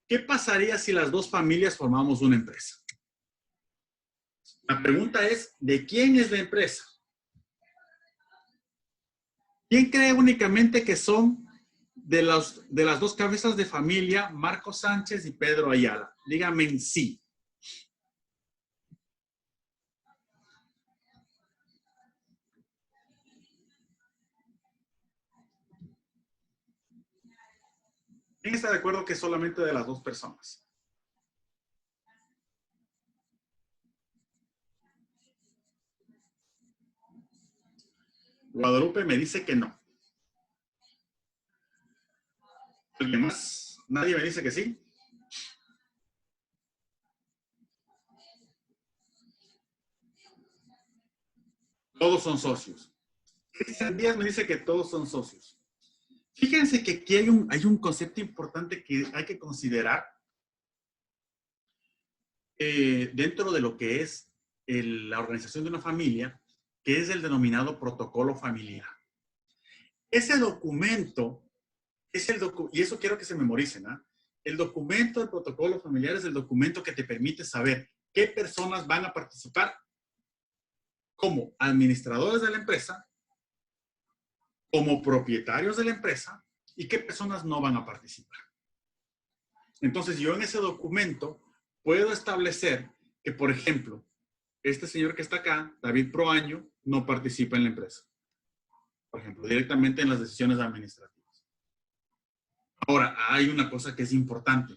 ¿qué pasaría si las dos familias formamos una empresa? La pregunta es, ¿de quién es la empresa? ¿Quién cree únicamente que son de las dos cabezas de familia, Marco Sánchez y Pedro Ayala? Díganme en sí. ¿Quién está de acuerdo que es solamente de las dos personas? Guadalupe me dice que no. ¿Alguien más? ¿Nadie me dice que sí? Todos son socios. Cristian Díaz me dice que todos son socios. Fíjense que aquí hay un concepto importante que hay que considerar dentro de lo que es la organización de una familia, que es el denominado protocolo familiar. Ese documento, y eso quiero que se memoricen, ¿eh? El documento del protocolo familiar es el documento que te permite saber qué personas van a participar como administradores de la empresa, como propietarios de la empresa y qué personas no van a participar. Entonces, yo en ese documento puedo establecer que, por ejemplo, este señor que está acá, David Proaño, no participa en la empresa. Por ejemplo, directamente en las decisiones administrativas. Ahora, hay una cosa que es importante.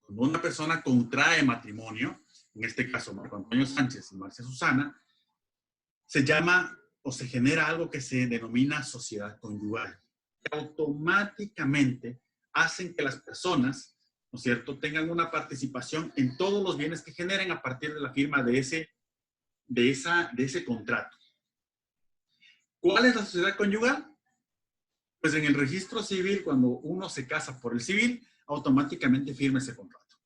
Cuando una persona contrae matrimonio, en este caso Marco Antonio Sánchez y Marcia Susana, se llama o se genera algo que se denomina sociedad conyugal. Automáticamente hacen que las personas, ¿no es cierto?, tengan una participación en todos los bienes que generen a partir de la firma de ese contrato. ¿Cuál es la sociedad conyugal? Pues en el registro civil, cuando uno se casa por el civil, automáticamente firma ese contrato.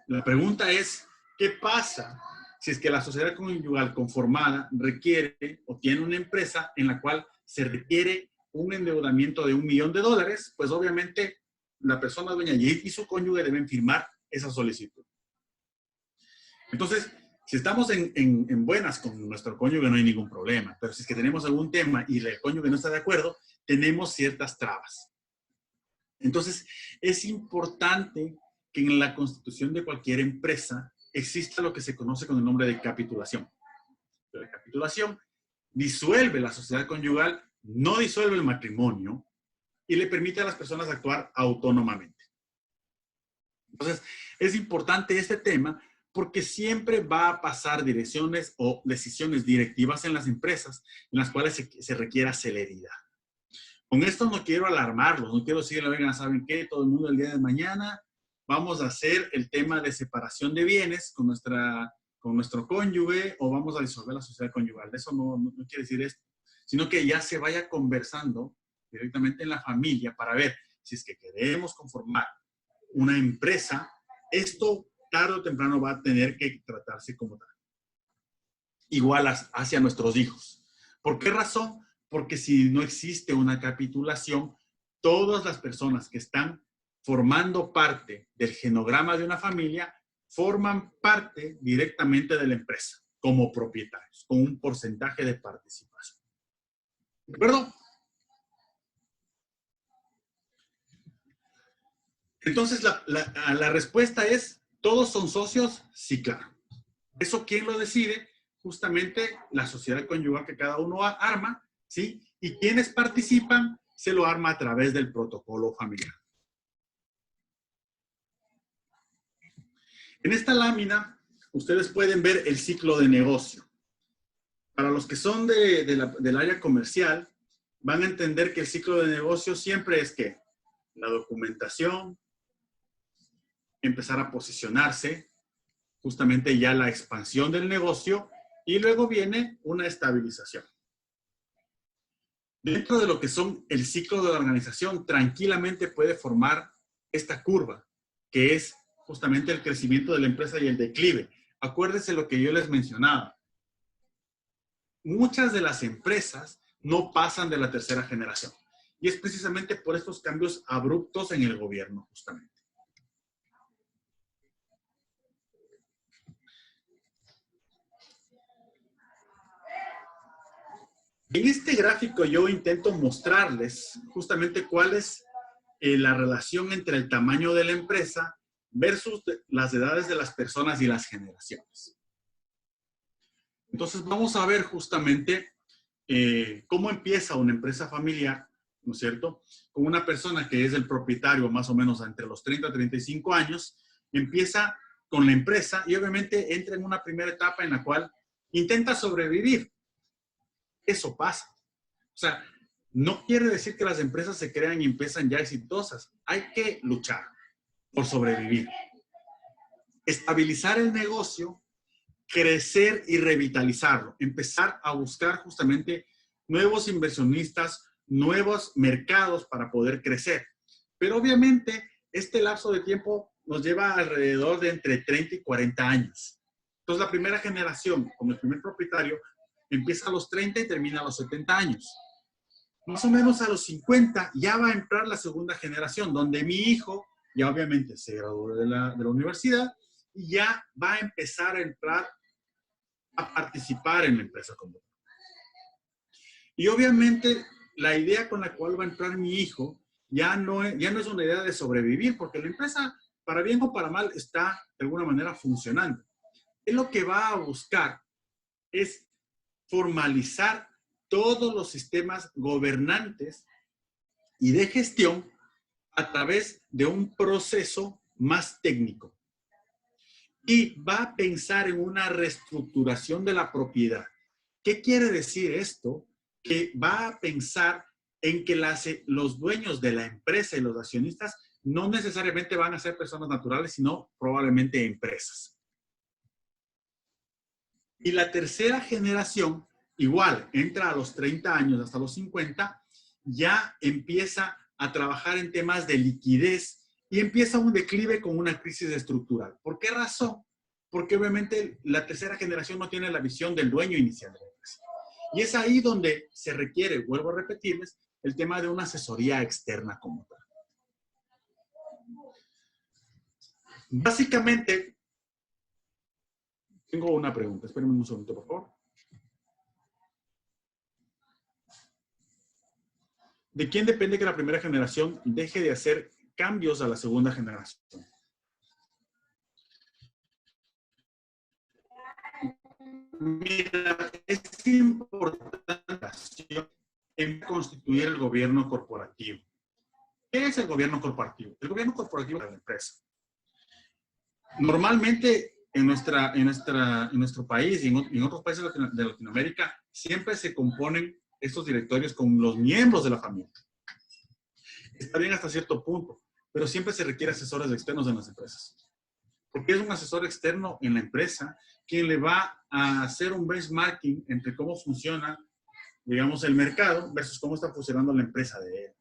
La pregunta es, ¿qué pasa si es que la sociedad conyugal conformada requiere o tiene una empresa en la cual se requiere un endeudamiento de $1 millón? Pues obviamente la persona dueña y su cónyuge deben firmar esa solicitud. Entonces, si estamos en buenas con nuestro cónyuge no hay ningún problema, pero si es que tenemos algún tema y el cónyuge no está de acuerdo, tenemos ciertas trabas. Entonces, es importante que en la constitución de cualquier empresa exista lo que se conoce con el nombre de capitulación. La capitulación disuelve la sociedad conyugal, no disuelve el matrimonio y le permite a las personas actuar autónomamente. Entonces, es importante este tema porque siempre va a pasar direcciones o decisiones directivas en las empresas en las cuales se requiera celeridad. Con esto no quiero alarmarlos, no quiero decirle, vengan, ¿saben qué? Todo el mundo el día de mañana vamos a hacer el tema de separación de bienes con nuestro cónyuge o vamos a disolver la sociedad conyugal. Eso no quiere decir esto, sino que ya se vaya conversando directamente en la familia para ver si es que queremos conformar una empresa, esto tarde o temprano va a tener que tratarse como tal. Igual hacia nuestros hijos. ¿Por qué razón? Porque si no existe una capitulación, todas las personas que están formando parte del genograma de una familia forman parte directamente de la empresa como propietarios, con un porcentaje de participación. ¿De acuerdo? Entonces, la respuesta es, ¿todos son socios? Sí, claro. ¿Eso quién lo decide? justamente la sociedad conyugal que cada uno arma, ¿sí? Y quienes participan se lo arma a través del protocolo familiar. En esta lámina, ustedes pueden ver el ciclo de negocio. Para los que son del área comercial, van a entender que el ciclo de negocio siempre es que la documentación, empezar a posicionarse, justamente ya la expansión del negocio, y luego viene una estabilización. Dentro de lo que son el ciclo de la organización, tranquilamente puede formar esta curva, que es justamente el crecimiento de la empresa y el declive. Acuérdense lo que yo les mencionaba. Muchas de las empresas no pasan de la tercera generación. Y es precisamente por estos cambios abruptos en el gobierno, justamente. En este gráfico yo intento mostrarles justamente cuál es la relación entre el tamaño de la empresa versus las edades de las personas y las generaciones. Entonces vamos a ver justamente cómo empieza una empresa familiar, ¿no es cierto? Con una persona que es el propietario más o menos entre los 30 a 35 años, empieza con la empresa y obviamente entra en una primera etapa en la cual intenta sobrevivir. Eso pasa. O sea, no quiere decir que las empresas se crean y empiezan ya exitosas. Hay que luchar por sobrevivir. Estabilizar el negocio, crecer y revitalizarlo. Empezar a buscar justamente nuevos inversionistas, nuevos mercados para poder crecer. Pero obviamente este lapso de tiempo nos lleva alrededor de entre 30 y 40 años. Entonces la primera generación, como el primer propietario, empieza a los 30 y termina a los 70 años. Más o menos a los 50 ya va a entrar la segunda generación, donde mi hijo ya obviamente se graduó de la universidad y ya va a empezar a entrar a participar en la empresa como tal. Y obviamente la idea con la cual va a entrar mi hijo ya no es una idea de sobrevivir, porque la empresa, para bien o para mal, está de alguna manera funcionando. Él lo que va a buscar es formalizar todos los sistemas gobernantes y de gestión a través de un proceso más técnico. Y va a pensar en una reestructuración de la propiedad. ¿Qué quiere decir esto? Que va a pensar en que los dueños de la empresa y los accionistas no necesariamente van a ser personas naturales, sino probablemente empresas. Y la tercera generación, igual, entra a los 30 años hasta los 50, ya empieza a trabajar en temas de liquidez y empieza un declive con una crisis estructural. ¿Por qué razón? Porque obviamente la tercera generación no tiene la visión del dueño inicial de la empresa. Y es ahí donde se requiere, vuelvo a repetirles, el tema de una asesoría externa como tal. Básicamente, tengo una pregunta. Espérenme un segundo, por favor. ¿De quién depende que la primera generación deje de hacer cambios a la segunda generación? Mira, es importante en constituir el gobierno corporativo. ¿Qué es el gobierno corporativo? El gobierno corporativo es la empresa. Normalmente en nuestro país y en otros países de Latinoamérica siempre se componen estos directorios con los miembros de la familia. Está bien hasta cierto punto, pero siempre se requiere asesores externos en las empresas. Porque es un asesor externo en la empresa quien le va a hacer un benchmarking entre cómo funciona, digamos, el mercado versus cómo está funcionando la empresa de él.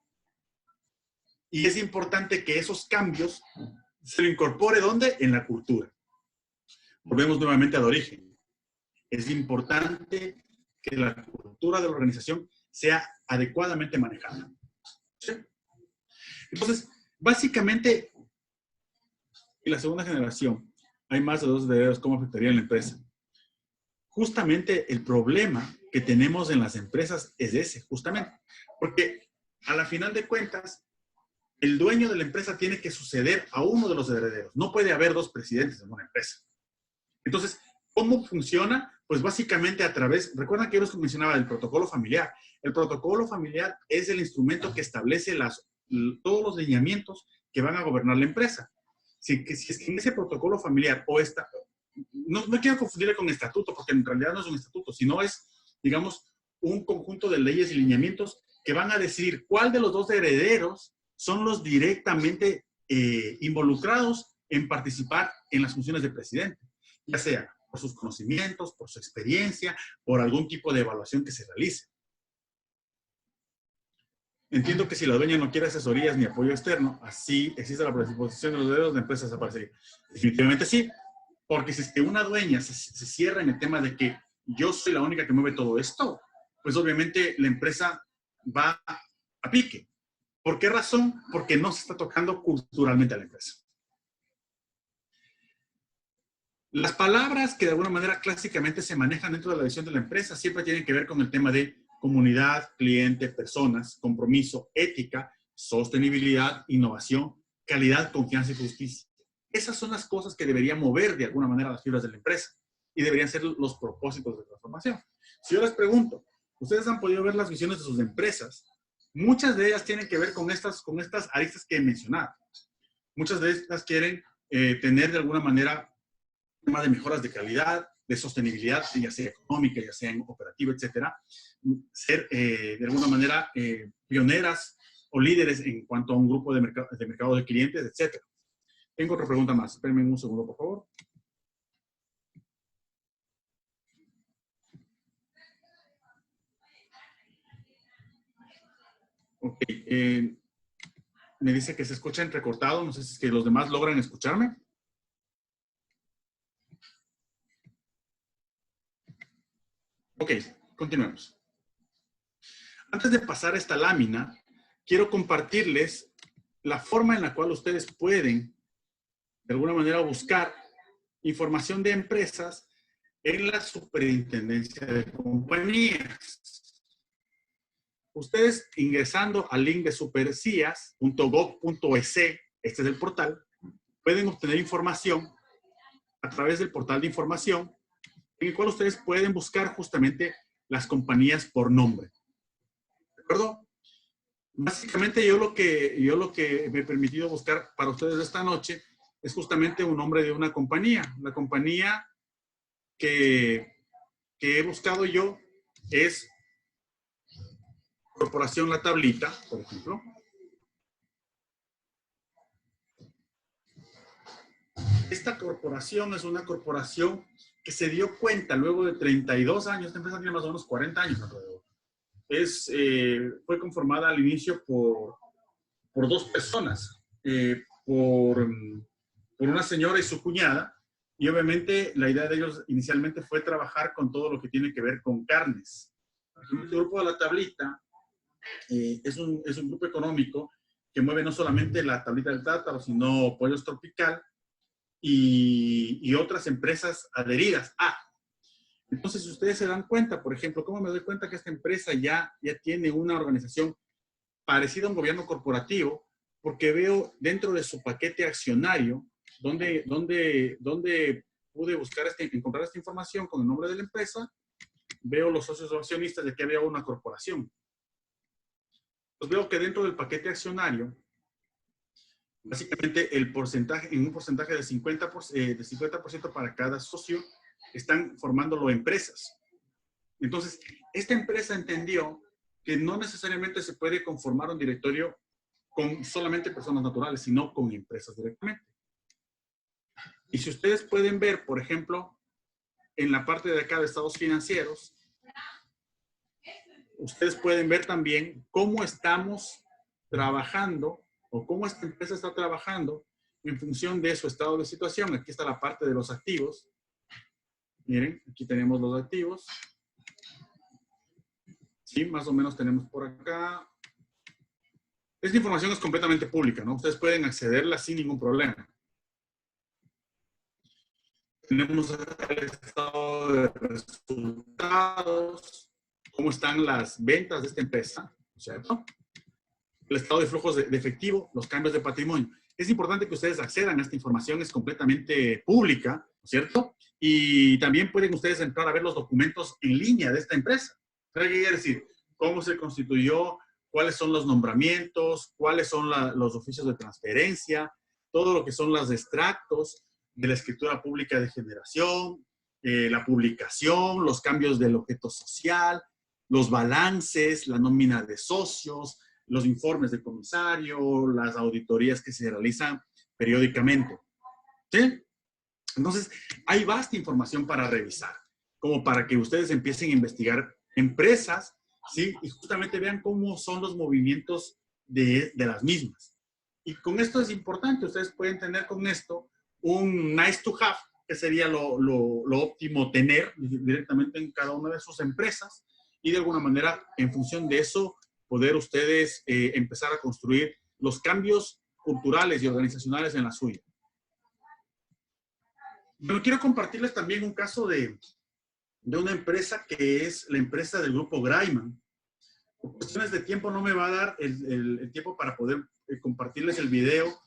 Y es importante que esos cambios se lo incorpore, ¿dónde? En la cultura. Volvemos nuevamente al origen. Es importante que la cultura de la organización sea adecuadamente manejada. ¿Sí? Entonces, básicamente, en la segunda generación hay más de 2 herederos. ¿Cómo afectaría a la empresa? Justamente el problema que tenemos en las empresas es ese, justamente. Porque a la final de cuentas, el dueño de la empresa tiene que suceder a uno de los herederos. No puede haber 2 presidentes en una empresa. Entonces, ¿Cómo funciona? Pues básicamente a través, recuerdan que yo les mencionaba del protocolo familiar. El protocolo familiar es el instrumento que establece todos los lineamientos que van a gobernar la empresa. Si es que en ese protocolo familiar no quiero confundirle con estatuto, porque en realidad no es un estatuto, sino es, digamos, un conjunto de leyes y lineamientos que van a decidir cuál de los dos herederos son los directamente involucrados en participar en las funciones de presidente, ya sea por sus conocimientos, por su experiencia, por algún tipo de evaluación que se realice. Entiendo que si la dueña no quiere asesorías ni apoyo externo, así existe la predisposición de los herederos, la empresa desaparecería. Definitivamente sí, porque si es que una dueña se cierra en el tema de que yo soy la única que mueve todo esto, pues obviamente la empresa va a pique. ¿Por qué razón? Porque no se está tocando culturalmente a la empresa. Las palabras que de alguna manera clásicamente se manejan dentro de la visión de la empresa siempre tienen que ver con el tema de comunidad, cliente, personas, compromiso, ética, sostenibilidad, innovación, calidad, confianza y justicia. Esas son las cosas que deberían mover de alguna manera las fibras de la empresa y deberían ser los propósitos de transformación. Si yo les pregunto, ¿ustedes han podido ver las visiones de sus empresas? Muchas de ellas tienen que ver con estas aristas que he mencionado. Muchas de estas quieren tener de alguna manera temas de mejoras de calidad, de sostenibilidad, ya sea económica, ya sea en operativa, etcétera. Ser de alguna manera pioneras o líderes en cuanto a un grupo de mercado de clientes, etcétera. Tengo otra pregunta más. Espérenme un segundo, por favor. Ok. Me dice que se escucha entrecortado. No sé si es que los demás logran escucharme. Ok, continuemos. Antes de pasar esta lámina, quiero compartirles la forma en la cual ustedes pueden, de alguna manera, buscar información de empresas en la superintendencia de compañías. Ustedes ingresando al link de supercias.gov.es, este es el portal, pueden obtener información a través del portal de información en el cual ustedes pueden buscar justamente las compañías por nombre. ¿De acuerdo? Básicamente yo lo que me he permitido buscar para ustedes esta noche es justamente un nombre de una compañía. La compañía que he buscado yo es Corporación La Tablita, por ejemplo. Esta corporación es una corporación que se dio cuenta luego de 32 años, esta empresa tiene más o menos 40 años alrededor. Fue conformada al inicio por dos personas, por una señora y su cuñada, y obviamente la idea de ellos inicialmente fue trabajar con todo lo que tiene que ver con carnes. El grupo de La Tablita es un grupo económico que mueve no solamente La Tablita del Tártaro, sino Pollos Tropical y otras empresas adheridas a. Entonces, si ustedes se dan cuenta, por ejemplo, ¿cómo me doy cuenta que esta empresa ya tiene una organización parecida a un gobierno corporativo? Porque veo dentro de su paquete accionario, donde pude encontrar esta información con el nombre de la empresa, veo los socios accionistas de que había una corporación. Pues veo que dentro del paquete accionario, básicamente en un porcentaje de 50% para cada socio, están formándolo empresas. Entonces, esta empresa entendió que no necesariamente se puede conformar un directorio con solamente personas naturales, sino con empresas directamente. Y si ustedes pueden ver, por ejemplo, en la parte de acá de estados financieros, ustedes pueden ver también cómo estamos trabajando o cómo esta empresa está trabajando en función de su estado de situación. Aquí está la parte de los activos. Miren, aquí tenemos los activos. Sí, más o menos tenemos por acá. Esta información es completamente pública, ¿no? Ustedes pueden accederla sin ningún problema. Tenemos el estado de resultados, cómo están las ventas de esta empresa, ¿cierto? El estado de flujos de efectivo, los cambios de patrimonio. Es importante que ustedes accedan a esta información, es completamente pública, ¿cierto? Y también pueden ustedes entrar a ver los documentos en línea de esta empresa. ¿Qué quiere decir? ¿Cómo se constituyó? ¿Cuáles son los nombramientos? ¿Cuáles son los oficios de transferencia? Todo lo que son los extractos de la escritura pública de generación, la publicación, los cambios del objeto social, los balances, la nómina de socios, los informes de comisario, las auditorías que se realizan periódicamente. ¿Sí? Entonces, hay vasta información para revisar, como para que ustedes empiecen a investigar empresas, ¿sí? Y justamente vean cómo son los movimientos de las mismas. Y con esto es importante, ustedes pueden tener con esto un nice to have, que sería lo óptimo tener directamente en cada una de sus empresas, y de alguna manera, en función de eso, poder ustedes empezar a construir los cambios culturales y organizacionales en la suya. Bueno, quiero compartirles también un caso de una empresa que es la empresa del grupo Graiman. Por cuestiones de tiempo no me va a dar el tiempo para poder compartirles el video,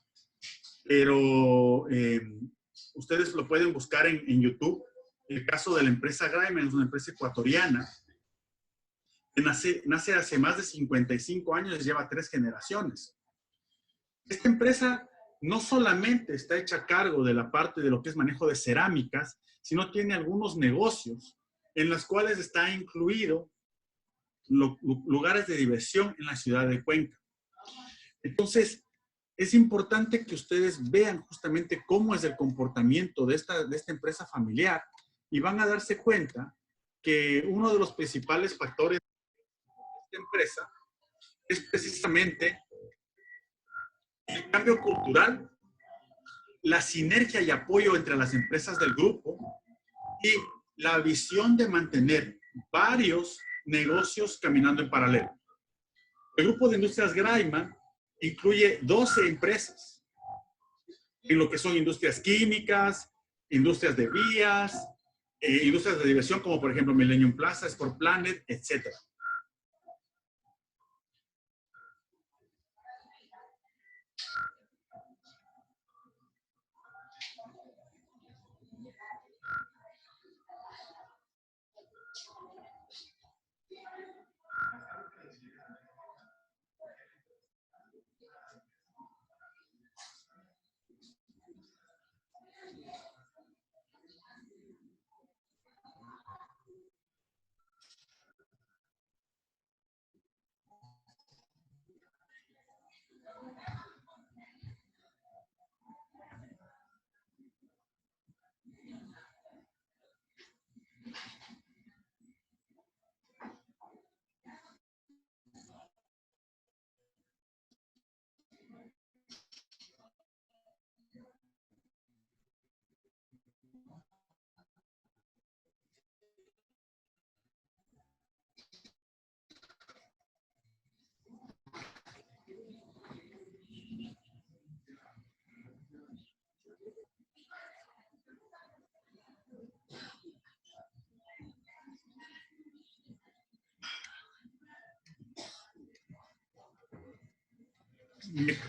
pero ustedes lo pueden buscar en YouTube. El caso de la empresa Graiman es una empresa ecuatoriana que nace hace más de 55 años, lleva 3 generaciones. Esta empresa no solamente está hecha a cargo de la parte de lo que es manejo de cerámicas, sino tiene algunos negocios en los cuales está incluido lugares de diversión en la ciudad de Cuenca. Entonces, es importante que ustedes vean justamente cómo es el comportamiento de esta empresa familiar y van a darse cuenta que uno de los principales factores de esta empresa es precisamente el cambio cultural, la sinergia y apoyo entre las empresas del grupo y la visión de mantener varios negocios caminando en paralelo. El grupo de industrias Graiman incluye 12 empresas en lo que son industrias químicas, industrias de vías, industrias de diversión como por ejemplo Millennium Plaza, Sport Planet, etc.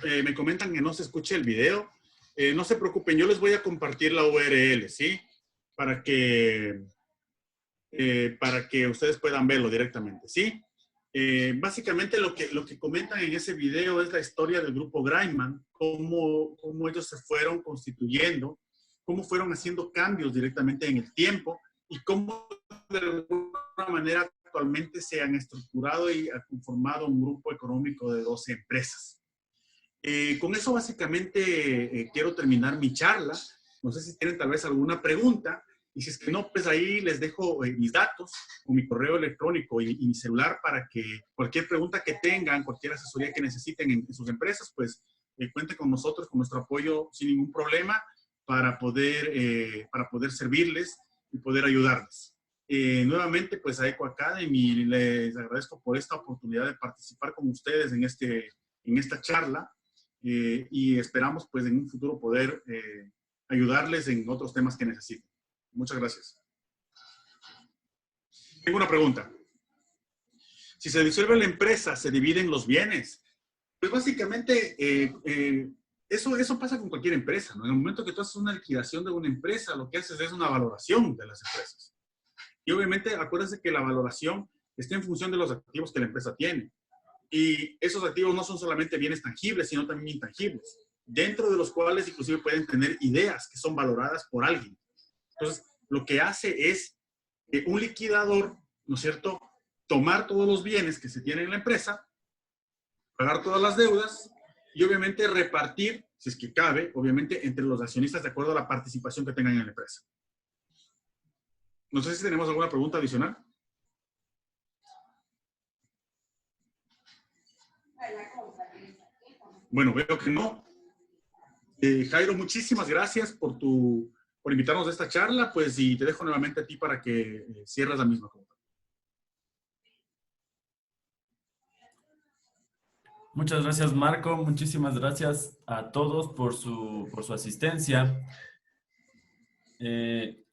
Me comentan que no se escuche el video. No se preocupen, yo les voy a compartir la URL, ¿sí? Para que ustedes puedan verlo directamente, ¿sí? Básicamente lo que comentan en ese video es la historia del grupo Graiman, cómo ellos se fueron constituyendo, cómo fueron haciendo cambios directamente en el tiempo y cómo de alguna manera actualmente se han estructurado y han conformado un grupo económico de 12 empresas. Con eso básicamente quiero terminar mi charla. No sé si tienen tal vez alguna pregunta. Y si es que no, pues ahí les dejo mis datos o mi correo electrónico y mi celular para que cualquier pregunta que tengan, cualquier asesoría que necesiten en sus empresas, pues cuenten con nosotros, con nuestro apoyo sin ningún problema para poder servirles y poder ayudarles. Nuevamente, pues a Eco Academy les agradezco por esta oportunidad de participar con ustedes en esta charla y esperamos pues en un futuro poder ayudarles en otros temas que necesiten. Muchas gracias. Tengo una pregunta. Si se disuelve la empresa, ¿se dividen los bienes? Pues básicamente eso pasa con cualquier empresa, ¿no? En el momento que tú haces una liquidación de una empresa, lo que haces es una valoración de las empresas. Y obviamente, acuérdense que la valoración está en función de los activos que la empresa tiene. Y esos activos no son solamente bienes tangibles, sino también intangibles, dentro de los cuales inclusive pueden tener ideas que son valoradas por alguien. Entonces, lo que hace es un liquidador, ¿no es cierto?, tomar todos los bienes que se tienen en la empresa, pagar todas las deudas y obviamente repartir, si es que cabe, obviamente entre los accionistas de acuerdo a la participación que tengan en la empresa. No sé si tenemos alguna pregunta adicional. Bueno, veo que no. Jairo, muchísimas gracias por invitarnos a esta charla, pues, y te dejo nuevamente a ti para que cierres la misma. Muchas gracias, Marco. Muchísimas gracias a todos por su asistencia.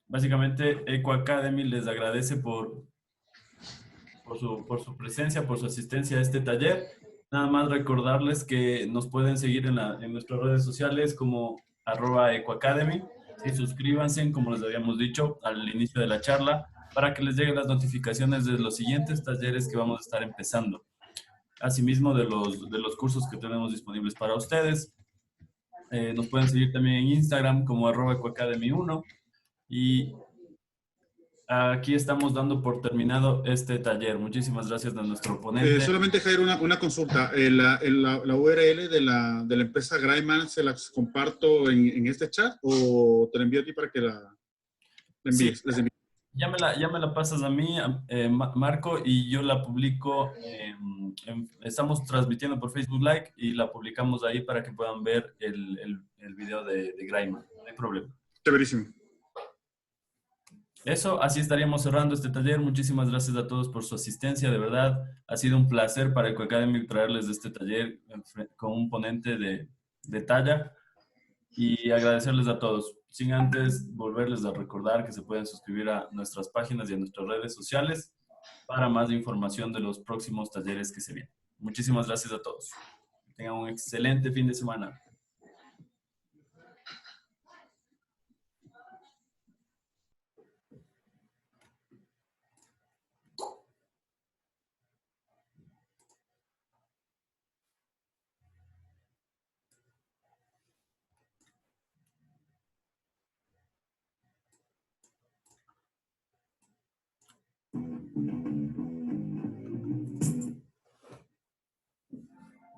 Básicamente, Eco Academy les agradece por su presencia, por su asistencia a este taller. Nada más recordarles que nos pueden seguir en nuestras redes sociales como @ecoacademy. Y suscríbanse, como les habíamos dicho al inicio de la charla, para que les lleguen las notificaciones de los siguientes talleres que vamos a estar empezando. Asimismo, de los cursos que tenemos disponibles para ustedes. Nos pueden seguir también en Instagram como @ecoacademy1. Y aquí estamos dando por terminado este taller. Muchísimas gracias a nuestro ponente. Solamente, Jairo, una consulta. La URL de la empresa Graiman, ¿se las comparto en este chat o te la envío a ti para que la envíes? Sí, Les envío. ya me la pasas a mí, Marco, y yo la publico. Estamos transmitiendo por Facebook Live y la publicamos ahí para que puedan ver el video de Graiman. No hay problema. Chéverísimo. Eso, así estaríamos cerrando este taller. Muchísimas gracias a todos por su asistencia. De verdad, ha sido un placer para Eco Academy traerles este taller con un ponente de talla y agradecerles a todos. Sin antes volverles a recordar que se pueden suscribir a nuestras páginas y a nuestras redes sociales para más información de los próximos talleres que se vienen. Muchísimas gracias a todos. Que tengan un excelente fin de semana.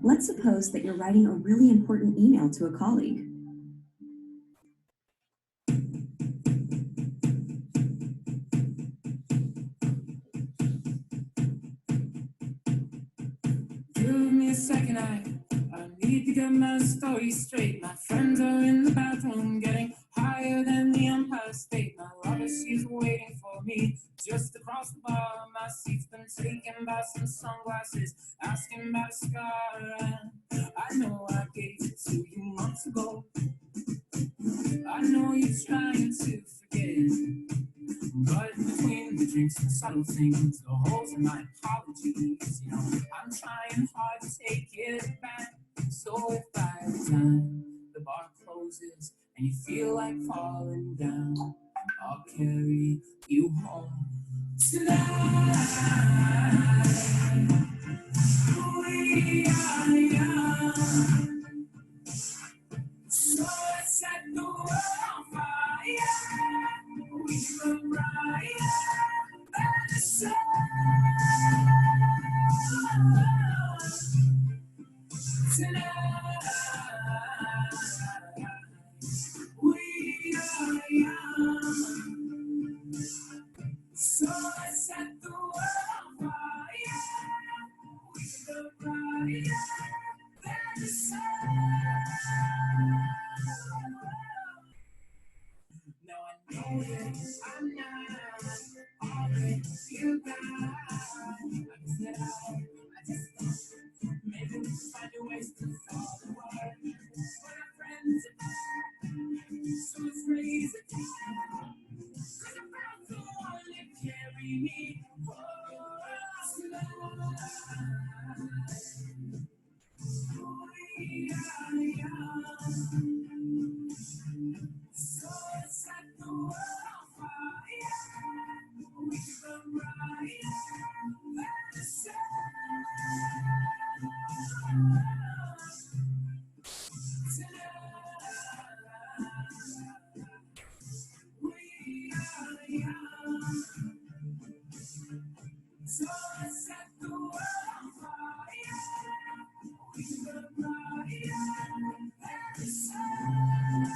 Let's suppose that you're writing a really important email to a colleague. Give me a second, I need to get my story straight. My friends are in the bathroom getting higher than the Empire State. My lover, she's waiting for me just across the bar. My seat's been taken by some sunglasses, asking about a scar. I know I gave it to you months ago. I know you're trying to forget, but between the drinks and subtle things, the holes in my apologies, you know, I'm trying hard to take it back. So if by the time the bar closes and you feel like falling down, I'll carry you home tonight. We are young, so let's set the world on fire. We burn bright by the sun. Tonight, we are young, so let's set the world on fire. We burn bright by the sun. So let's set the world on fire. We can burn bright and the sun. We are young. So let's set the world on fire. We can burn bright and the sun.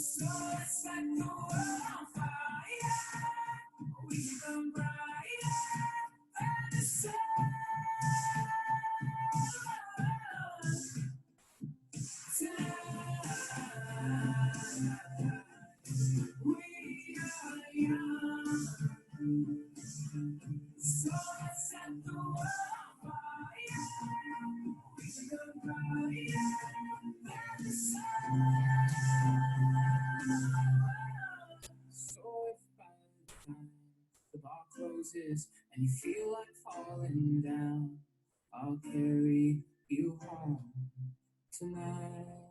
So let's set the world on fire. We can burn bright and the sun. We are young. So let's set the world on fire. We can burn bright and the sun. So if by the time the bar closes and you feel like falling down, I'll carry you home tonight.